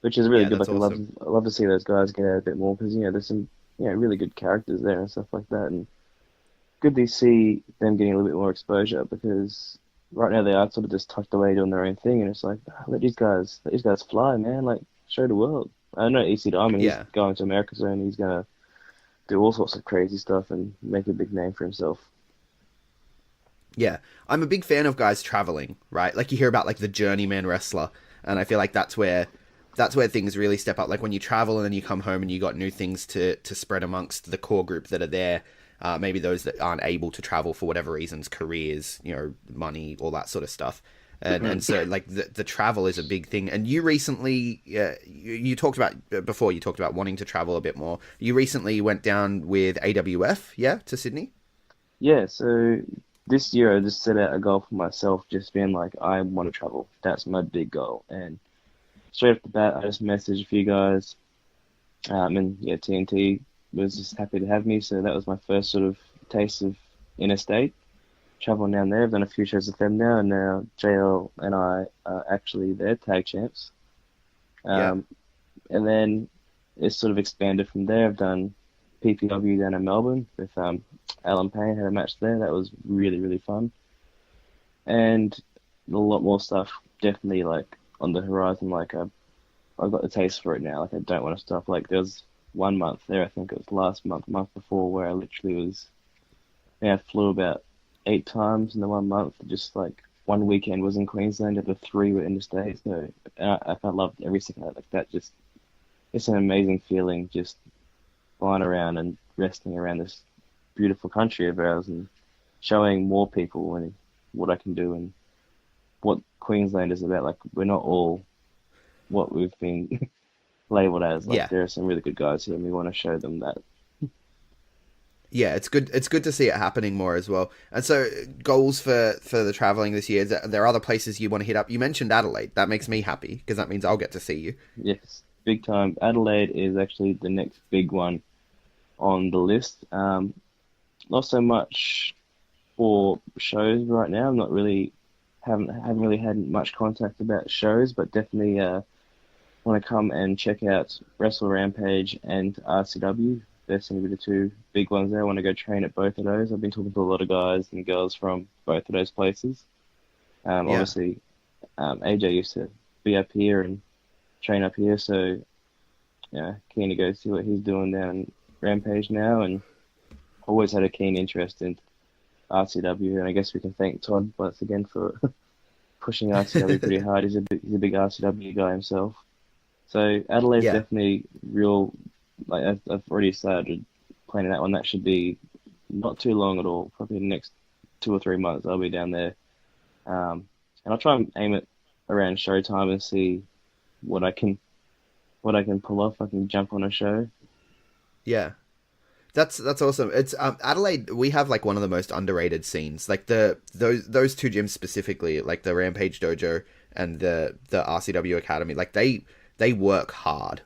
S6: which is really good. Like awesome. I love to see those guys get out a bit more because there's some really good characters there and stuff like that, and good to see them getting a little bit more exposure because right now they are sort of just tucked away doing their own thing, and it's like let these guys fly, man. Like show the world. I know EC Diamond. He's going to America soon. He's gonna do all sorts of crazy stuff and make a big name for himself.
S5: Yeah, I'm a big fan of guys traveling, right? Like you hear about like the journeyman wrestler, and I feel like that's where things really step up. Like when you travel and then you come home and you got new things to spread amongst the core group that are there. Maybe those that aren't able to travel for whatever reasons, careers, money, all that sort of stuff. And so like the travel is a big thing. And you recently, you talked about before, you talked about wanting to travel a bit more. You recently went down with AWF, to Sydney?
S6: Yeah, so this year I just set out a goal for myself, just being like, I want to travel. That's my big goal. And straight off the bat, I just messaged a few guys. And TNT was just happy to have me. So that was my first sort of taste of interstate. Traveling down there. I've done a few shows with them now, and now JL and I are actually their tag champs. And then it's sort of expanded from there. I've done PPW down in Melbourne with Alan Payne, had a match there. That was really, really fun. And a lot more stuff definitely like on the horizon. Like I've got the taste for it now. Like I don't want to stop. Like there was 1 month there, I think it was last month before, where I literally was, I flew about 8 times in the 1 month. Just like one weekend was in Queensland, the other 3 were interstate. So I loved every second of it. Like that. Just it's an amazing feeling, just flying around and resting around this beautiful country of ours and showing more people and what I can do and what Queensland is about. Like we're not all what we've been labelled as. Like there are some really good guys here, and we want to show them that.
S5: Yeah, it's good. It's good to see it happening more as well. And so, goals for the traveling this year. There are other places you want to hit up. You mentioned Adelaide. That makes me happy because that means I'll get to see you.
S6: Yes, big time. Adelaide is actually the next big one on the list. Not so much for shows right now. I'm not really haven't really had much contact about shows, but definitely want to come and check out Wrestle Rampage and RCW. There seem to be the 2 big ones there. I want to go train at both of those. I've been talking to a lot of guys and girls from both of those places. Obviously, AJ used to be up here and train up here, so keen to go see what he's doing down in Rampage now, and always had a keen interest in RCW, and I guess we can thank Todd once again for pushing RCW pretty hard. He's a big RCW guy himself. So Adelaide's definitely real. Like I've already started planning that one. That should be not too long at all. Probably the next 2 or 3 months I'll be down there. And I'll try and aim it around showtime and see what I can pull off. I can jump on a show.
S5: Yeah. That's awesome. It's Adelaide. We have like one of the most underrated scenes. Like those two gyms specifically, like the Rampage Dojo and the RCW Academy. Like they work hard,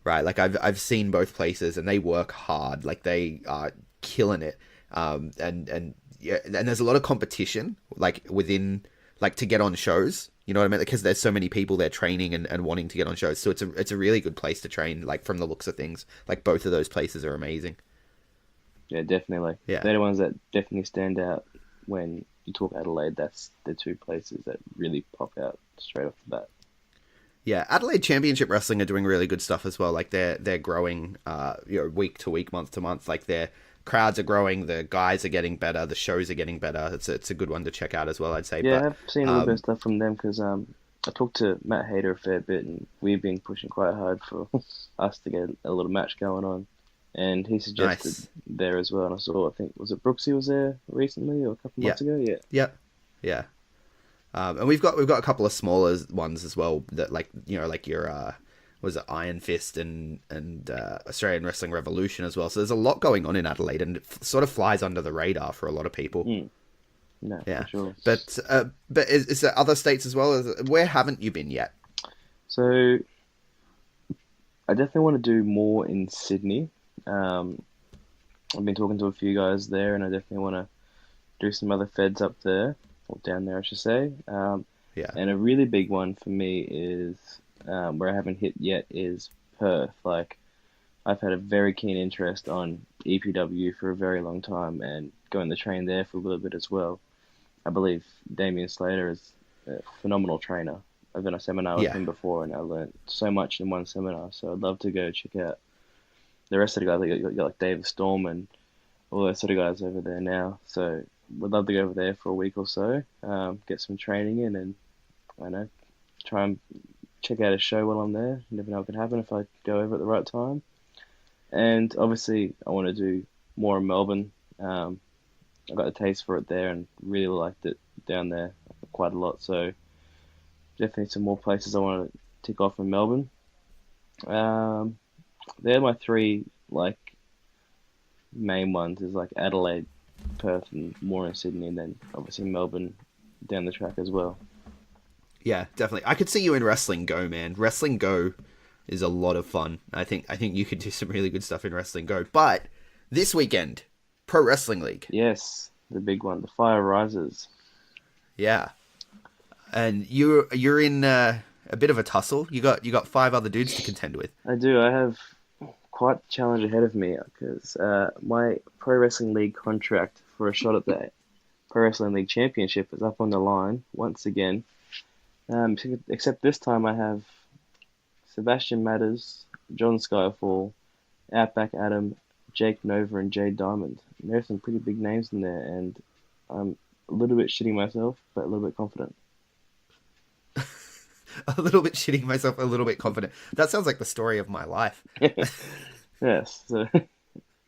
S5: right? Like I've seen both places and they work hard. Like they are killing it. And there's a lot of competition like within like to get on shows. You know what I mean? Because there's so many people there training and wanting to get on shows. So it's a really good place to train. Like from the looks of things, like both of those places are amazing.
S6: Yeah, definitely.
S5: Yeah.
S6: They're the ones that definitely stand out when you talk Adelaide. That's the two places that really pop out straight off the bat.
S5: Yeah, Adelaide Championship Wrestling are doing really good stuff as well. Like they're growing, week to week, month to month. Like their crowds are growing, the guys are getting better, the shows are getting better. It's a good one to check out as well, I'd say.
S6: Yeah,
S5: but,
S6: I've seen a little bit of stuff from them because I talked to Matt Hayter a fair bit, and we've been pushing quite hard for us to get a little match going on. And he suggested there as well. And I saw, I think, was it Brooksy was there recently or a couple months ago? Yeah.
S5: Yeah. And we've got a couple of smaller ones as well that like your was it Iron Fist and Australian Wrestling Revolution as well. So there's a lot going on in Adelaide, and it sort of flies under the radar for a lot of people.
S6: No,
S5: yeah,
S6: for sure.
S5: But is there other states as well? Where haven't you been yet?
S6: So I definitely want to do more in Sydney. I've been talking to a few guys there, and I definitely want to do some other feds up there, or down there, I should say.
S5: Yeah.
S6: And a really big one for me is, where I haven't hit yet, is Perth. Like, I've had a very keen interest on EPW for a very long time, and going to train there for a little bit as well. I believe Damien Slater is a phenomenal trainer. I've done a seminar with him before, and I learned so much in one seminar, so I'd love to go check out the rest of the guys. You got like David Storm and all those sort of guys over there now. So we'd love to go over there for a week or so, get some training in, and I know, try and check out a show while I'm there. You never know what could happen if I go over at the right time. And obviously, I want to do more in Melbourne. I got a taste for it there and really liked it down there quite a lot. So definitely some more places I want to tick off in Melbourne. They're my three like main ones, is like Adelaide, Perth, and more in Sydney, and then obviously Melbourne down the track as well.
S5: Yeah, definitely. I could see you in Wrestling Go, man. Wrestling Go is a lot of fun. I think you could do some really good stuff in Wrestling Go. But this weekend, Pro Wrestling League.
S6: Yes, the big one, the Fire Rises.
S5: Yeah, and you're in a bit of a tussle. You got 5 other dudes to contend with.
S6: I do. I have quite a challenge ahead of me because my Pro Wrestling League contract for a shot at the Pro Wrestling League Championship is up on the line once again. Except this time I have Sebastian Matters, John Skyfall, Outback Adam, Jake Nova, and Jade Diamond. And there's some pretty big names in there, and I'm a little bit shitting myself, but a little bit confident.
S5: A little bit shitting myself, a little bit confident. That sounds like the story of my life.
S6: Yes, so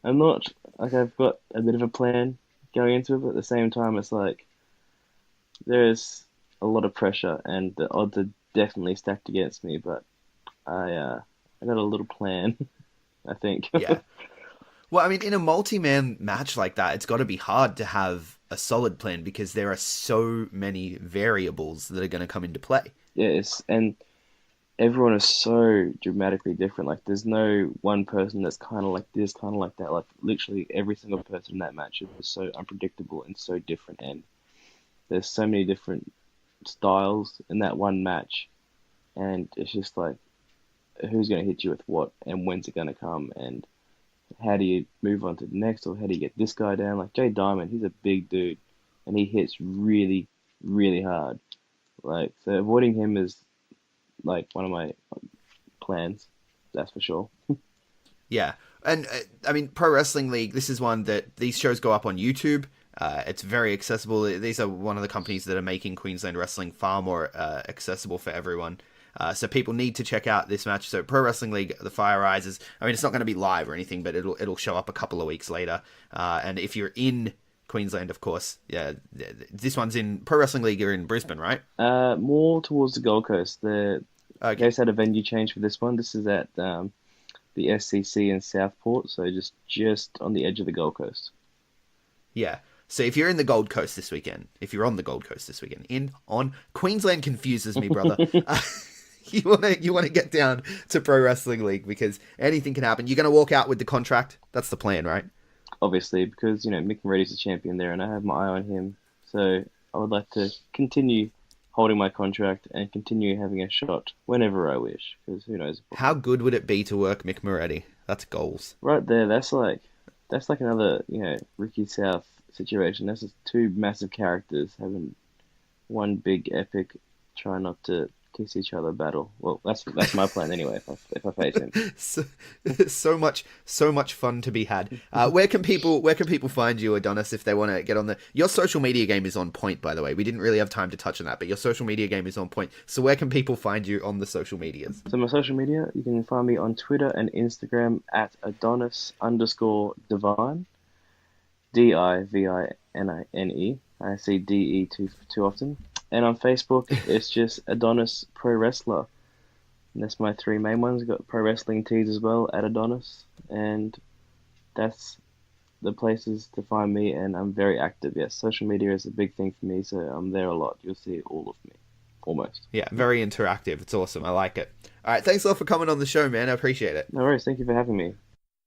S6: I'm not, like, I've got a bit of a plan going into it, but at the same time, it's like, there's a lot of pressure, and the odds are definitely stacked against me, but I got a little plan, I think.
S5: Yeah. Well, I mean, in a multi-man match like that, it's got to be hard to have a solid plan because there are so many variables that are going to come into play.
S6: Yes, and everyone is so dramatically different. Like, there's no one person that's kind of like this, kind of like that. Like, literally every single person in that match is so unpredictable and so different. And there's so many different styles in that one match. And it's just like, who's going to hit you with what, and when's it going to come, and how do you move on to the next, or how do you get this guy down? Like, Jay Diamond, he's a big dude, and he hits really, really hard. Like, so avoiding him is, like, one of my plans, that's for sure.
S5: Yeah. And, I mean, Pro Wrestling League, this is one that these shows go up on YouTube. It's very accessible. These are one of the companies that are making Queensland wrestling far more accessible for everyone. So people need to check out this match. So Pro Wrestling League, The Fire Rises. I mean, it's not going to be live or anything, but it'll show up a couple of weeks later. And if you're in Queensland, of course, yeah, this one's in Pro Wrestling League. You're in Brisbane, right?
S6: More towards the Gold Coast. They just had a venue change for this one. This is at the SCC in Southport, so just on the edge of the Gold Coast. Yeah.
S5: So if you're in the Gold Coast this weekend, Queensland confuses me, brother. You want to get down to Pro Wrestling League because anything can happen. You're going to walk out with the contract. That's the plan, right?
S6: Obviously, because Mick Moretti's the champion there, and I have my eye on him. So I would like to continue holding my contract and continue having a shot whenever I wish. Because who knows?
S5: How good would it be to work Mick Moretti? That's goals.
S6: Right there. That's like another Ricky South situation. That's just two massive characters having one big epic try not to kiss each other battle. Well, that's my plan anyway. If I face him,
S5: so much fun to be had. Where can people find you, Adonis, if they want to get on your social media game is on point, by the way. We didn't really have time to touch on that, but your social media game is on point. So where can people find you on the social medias?
S6: So my social media, you can find me on Twitter and Instagram at Adonis_Divine. DIVININE. I see DE too often. And on Facebook, it's just Adonis Pro Wrestler. And that's my three main ones. I've got pro wrestling tees as well at Adonis. And that's the places to find me. And I'm very active. Yes, social media is a big thing for me, so I'm there a lot. You'll see all of me. Almost.
S5: Yeah, very interactive. It's awesome. I like it. All right, thanks a lot for coming on the show, man. I appreciate it.
S6: No worries. Thank you for having me.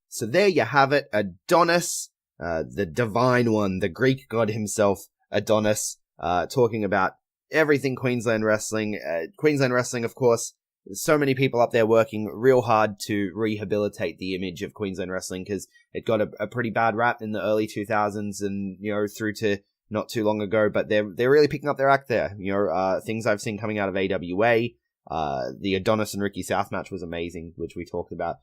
S5: So there you have it. Adonis, the divine one, the Greek god himself, Adonis, talking about everything Queensland wrestling. Queensland wrestling, of course, there's so many people up there working real hard to rehabilitate the image of Queensland wrestling because it got a pretty bad rap in the early 2000s and, through to not too long ago, but they're really picking up their act there. Things I've seen coming out of AWA, the Adonis and Ricky South match was amazing, which we talked about.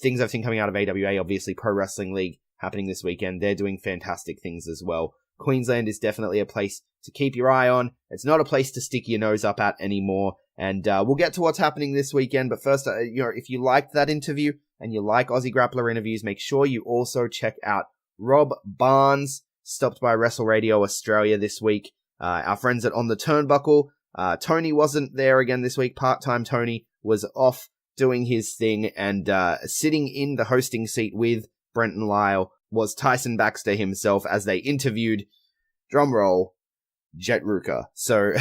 S5: Things I've seen coming out of AWA, obviously Pro Wrestling League happening this weekend. They're doing fantastic things as well. Queensland is definitely a place to keep your eye on. It's not a place to stick your nose up at anymore. And we'll get to what's happening this weekend. But first, if you liked that interview and you like Aussie Grappler interviews, make sure you also check out Rob Barnes, stopped by Wrestle Radio Australia this week. Our friends at On the Turnbuckle. Tony wasn't there again this week. Part-time Tony was off doing his thing. And sitting in the hosting seat with Brenton Lyle was Tyson Baxter himself as they interviewed, drumroll, Jett Rouka. So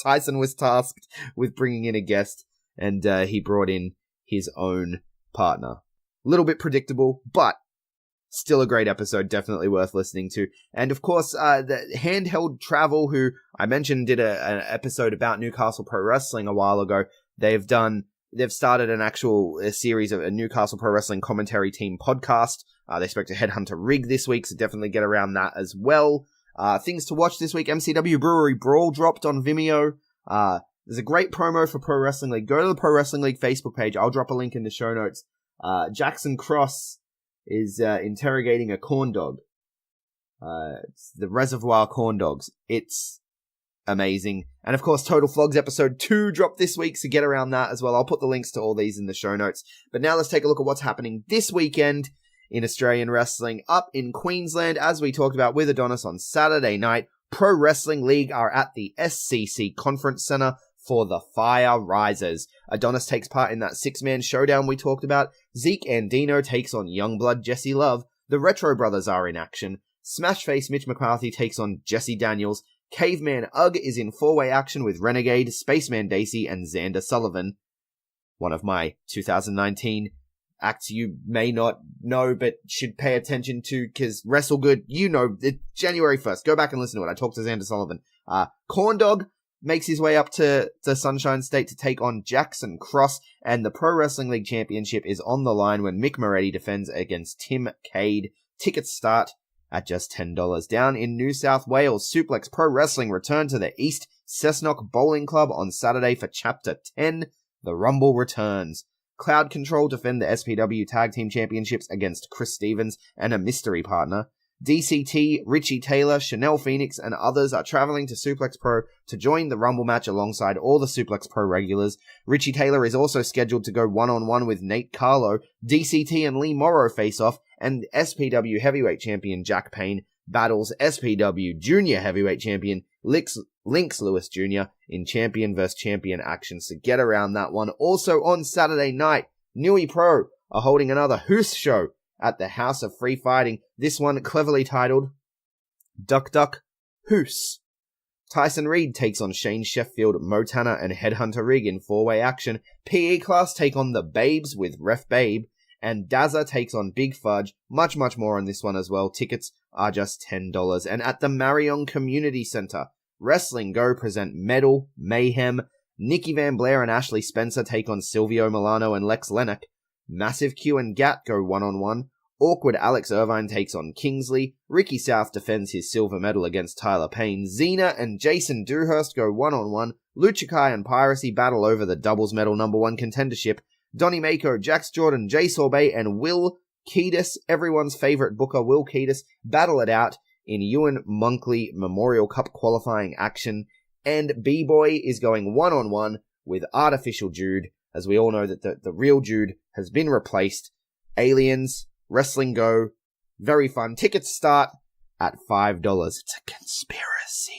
S5: Tyson was tasked with bringing in a guest, and he brought in his own partner. A little bit predictable, but still a great episode, definitely worth listening to. And of course, the Handheld Travel, who I mentioned did an episode about Newcastle Pro Wrestling a while ago. They've started an actual series of a Newcastle Pro Wrestling commentary team podcast. They spoke to Headhunter Rig this week, so definitely get around that as well. Things to watch this week. MCW Brewery Brawl dropped on Vimeo. There's a great promo for Pro Wrestling League. Go to the Pro Wrestling League Facebook page. I'll drop a link in the show notes. Jackson Cross is interrogating a corn dog. It's the Reservoir Corn Dogs. It's amazing. And of course, Total Flogs episode 2 dropped this week, so get around that as well. I'll put the links to all these in the show notes. But now let's take a look at what's happening this weekend in Australian wrestling. Up in Queensland, as we talked about with Adonis on Saturday night, Pro Wrestling League are at the SCC Conference Centre for the Fire Risers. Adonis takes part in that 6-man showdown we talked about. Zeke Andino takes on Youngblood Jesse Love. The Retro Brothers are in action. Smashface Mitch McCarthy takes on Jesse Daniels. Caveman Ugg is in 4-way action with Renegade, Spaceman Dacey, and Xander Sullivan. One of my 2019 acts you may not know but should pay attention to because Wrestle Good, it's January 1st. Go back and listen to it. I talked to Xander Sullivan. Corn Dog makes his way up to Sunshine State to take on Jackson Cross, and the Pro Wrestling League Championship is on the line when Mick Moretti defends against Tim Cade. Tickets start at just $10. Down in New South Wales, Suplex Pro Wrestling return to the East Cessnock Bowling Club on Saturday for Chapter 10. The Rumble returns. Cloud Control defend the SPW Tag Team Championships against Chris Stevens and a mystery partner. DCT, Richie Taylor, Chanel Fenix, and others are traveling to Suplex Pro to join the Rumble match alongside all the Suplex Pro regulars. Richie Taylor is also scheduled to go one-on-one with Nate Carlo. DCT and Lee Morrow face off, and SPW Heavyweight Champion Jack Payne battles SPW Junior Heavyweight Champion Lynx Lewis Jr. in champion vs. champion action, so get around that one. Also on Saturday night, Nui Pro are holding another Hoos show at the House of Free Fighting, this one cleverly titled Duck Duck Hoos. Tyson Reed takes on Shane Sheffield, Montana, and Headhunter Rig in 4-way action. PE Class take on the Babes with Ref Babe, and Dazza takes on Big Fudge. Much more on this one as well. Tickets are just $10. And at the Marion Community Center, Wrestling Go present Metal, Mayhem, Nikki Van Blair and Ashley Spencer take on Silvio Milano and Lex Lennox. Massive Q and Gat go one-on-one. Awkward Alex Irvine takes on Kingsley. Ricky South defends his silver medal against Tyler Payne. Xena and Jason Dewhurst go one-on-one. Lucha Kai and Piracy battle over the doubles medal #1 contendership. Donnie Mako, Jax Jordan, Jay Sorbet, and Will Kiedis, everyone's favorite booker, Will Kiedis, battle it out in Ewan Monkley Memorial Cup qualifying action. And B-Boy is going one-on-one with Artificial Jude, as we all know that the real Jude has been replaced. Aliens, Wrestling Go, very fun. Tickets start at $5. It's a conspiracy.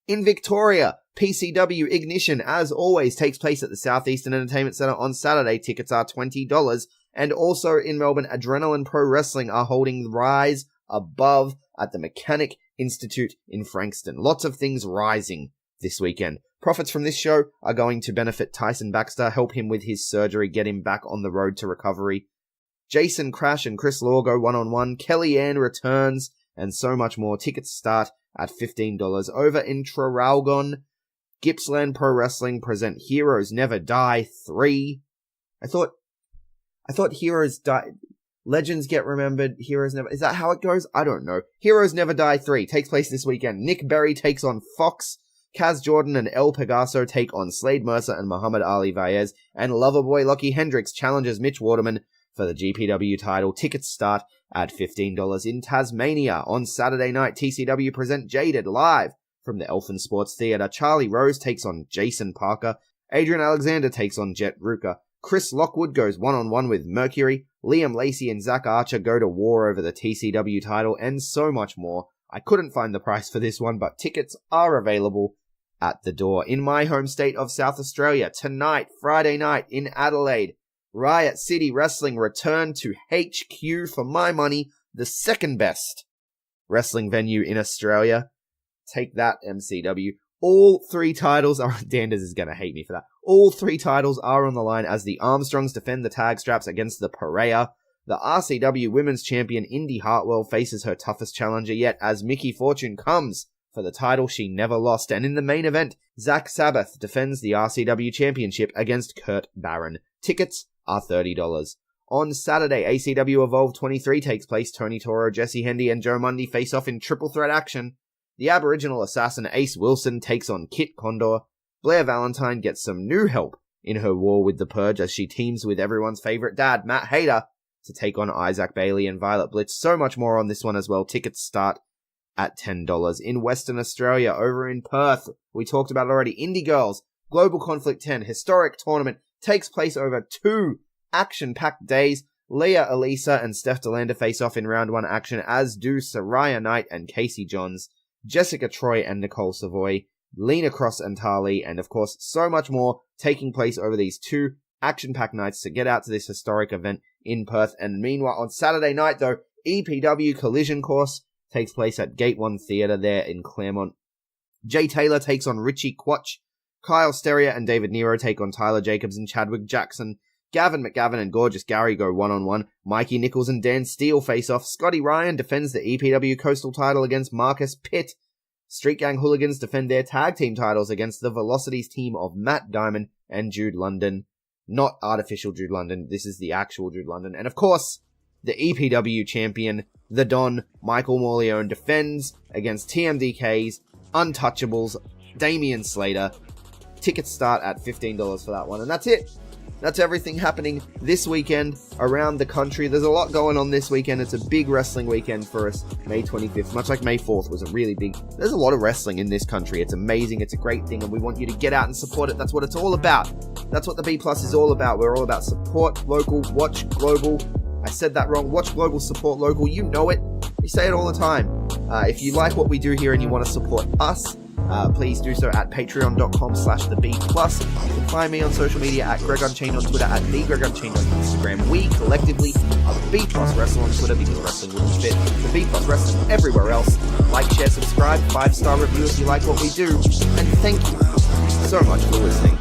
S5: In Victoria, PCW Ignition, as always, takes place at the Southeastern Entertainment Centre on Saturday. Tickets are $20. And also in Melbourne, Adrenaline Pro Wrestling are holding Rise Above at the Mechanic Institute in Frankston. Lots of things rising this weekend. Profits from this show are going to benefit Tyson Baxter, help him with his surgery, get him back on the road to recovery. Jason Crash and Chris Law go one-on-one. Kellyanne returns, and so much more. Tickets start at $15. Over in Traralgon, Gippsland Pro Wrestling present Heroes Never Die 3. I thought Heroes Die... Legends get remembered, Heroes never... Is that how it goes? I don't know. Heroes Never Die 3 takes place this weekend. Nick Berry takes on Fox. Kaz Jordan and El Pegaso take on Slade Mercer and Muhammad Ali Vaez. And Loverboy Lockie Hendricks challenges Mitch Waterman for the GPW title. Tickets start at $15. In Tasmania, on Saturday night, TCW present Jaded live from the Elfin Sports Theatre. Charlie Rose takes on Jason Parker. Adrian Alexander takes on Jett Rouka. Chris Lockwood goes one-on-one with Mercury. Liam Lacey and Zach Archer go to war over the TCW title, and so much more. I couldn't find the price for this one, but tickets are available at the door. In my home state of South Australia, tonight, Friday night, in Adelaide, Riot City Wrestling return to HQ, for my money, the second best wrestling venue in Australia. Take that, MCW. All three titles are... Danders is going to hate me for that. All three titles are on the line as the Armstrongs defend the tag straps against the Perea. The RCW Women's Champion Indy Hartwell faces her toughest challenger yet as Mickey Fortune comes for the title she never lost. And in the main event, Zach Sabbath defends the RCW Championship against Kurt Barron. Tickets are $30. On Saturday, ACW Evolve 23 takes place. Tony Toro, Jesse Hendy, and Joe Mundy face off in triple threat action. The Aboriginal assassin Ace Wilson takes on Kit Condor. Blair Valentine gets some new help in her war with the Purge as she teams with everyone's favorite dad, Matt Hayter, to take on Isaac Bailey and Violet Blitz. So much more on this one as well. Tickets start at $10. In Western Australia, over in Perth, we talked about it already. Indie Girls Global Conflict 10 historic tournament takes place over 2 action-packed days. Leah Elisa and Steph DeLander face off in round 1 action, as do Soraya Knight and Casey Johns, Jessica Troy and Nicole Savoy, Lena Cross and Tali, and of course so much more taking place over these 2 action-packed nights to get out to this historic event in Perth. And meanwhile, on Saturday night though, EPW Collision Course takes place at Gate 1 Theatre there in Claremont. Jay Taylor takes on Richie Quatch. Kyle Steria and David Nero take on Tyler Jacobs and Chadwick Jackson. Gavin McGavin and Gorgeous Gary go one-on-one. Mikey Nichols and Dan Steele face off. Scotty Ryan defends the EPW Coastal title against Marcus Pitt. Street Gang Hooligans defend their tag team titles against the Velocities team of Matt Diamond and Jude London. Not artificial Jude London, this is the actual Jude London. And of course, the EPW champion, the Don, Michael Morleone, defends against TMDK's Untouchables, Damian Slater. Tickets start at $15 for that one. And that's it that's everything happening this weekend around the country. There's a lot going on this weekend. It's a big wrestling weekend for us. May 25th, much like May 4th was a really big. There's a lot of wrestling in this country. It's amazing. It's a great thing, and we want you to get out and support it. That's what it's all about. That's what the B Plus is all about. We're all about support local, watch global. I said that wrong. Watch global, support local. You know it. We say it all the time. If you like what we do here and you want to support us, please do so at patreon.com/theb+. You can find me on social media at Greg Unchained on Twitter, at TheGregUnchained on Instagram. We collectively are the B+ Wrestle on Twitter because wrestling wouldn't fit. The B+ Wrestling everywhere else. Like, share, subscribe, 5-star review if you like what we do. And thank you so much for listening.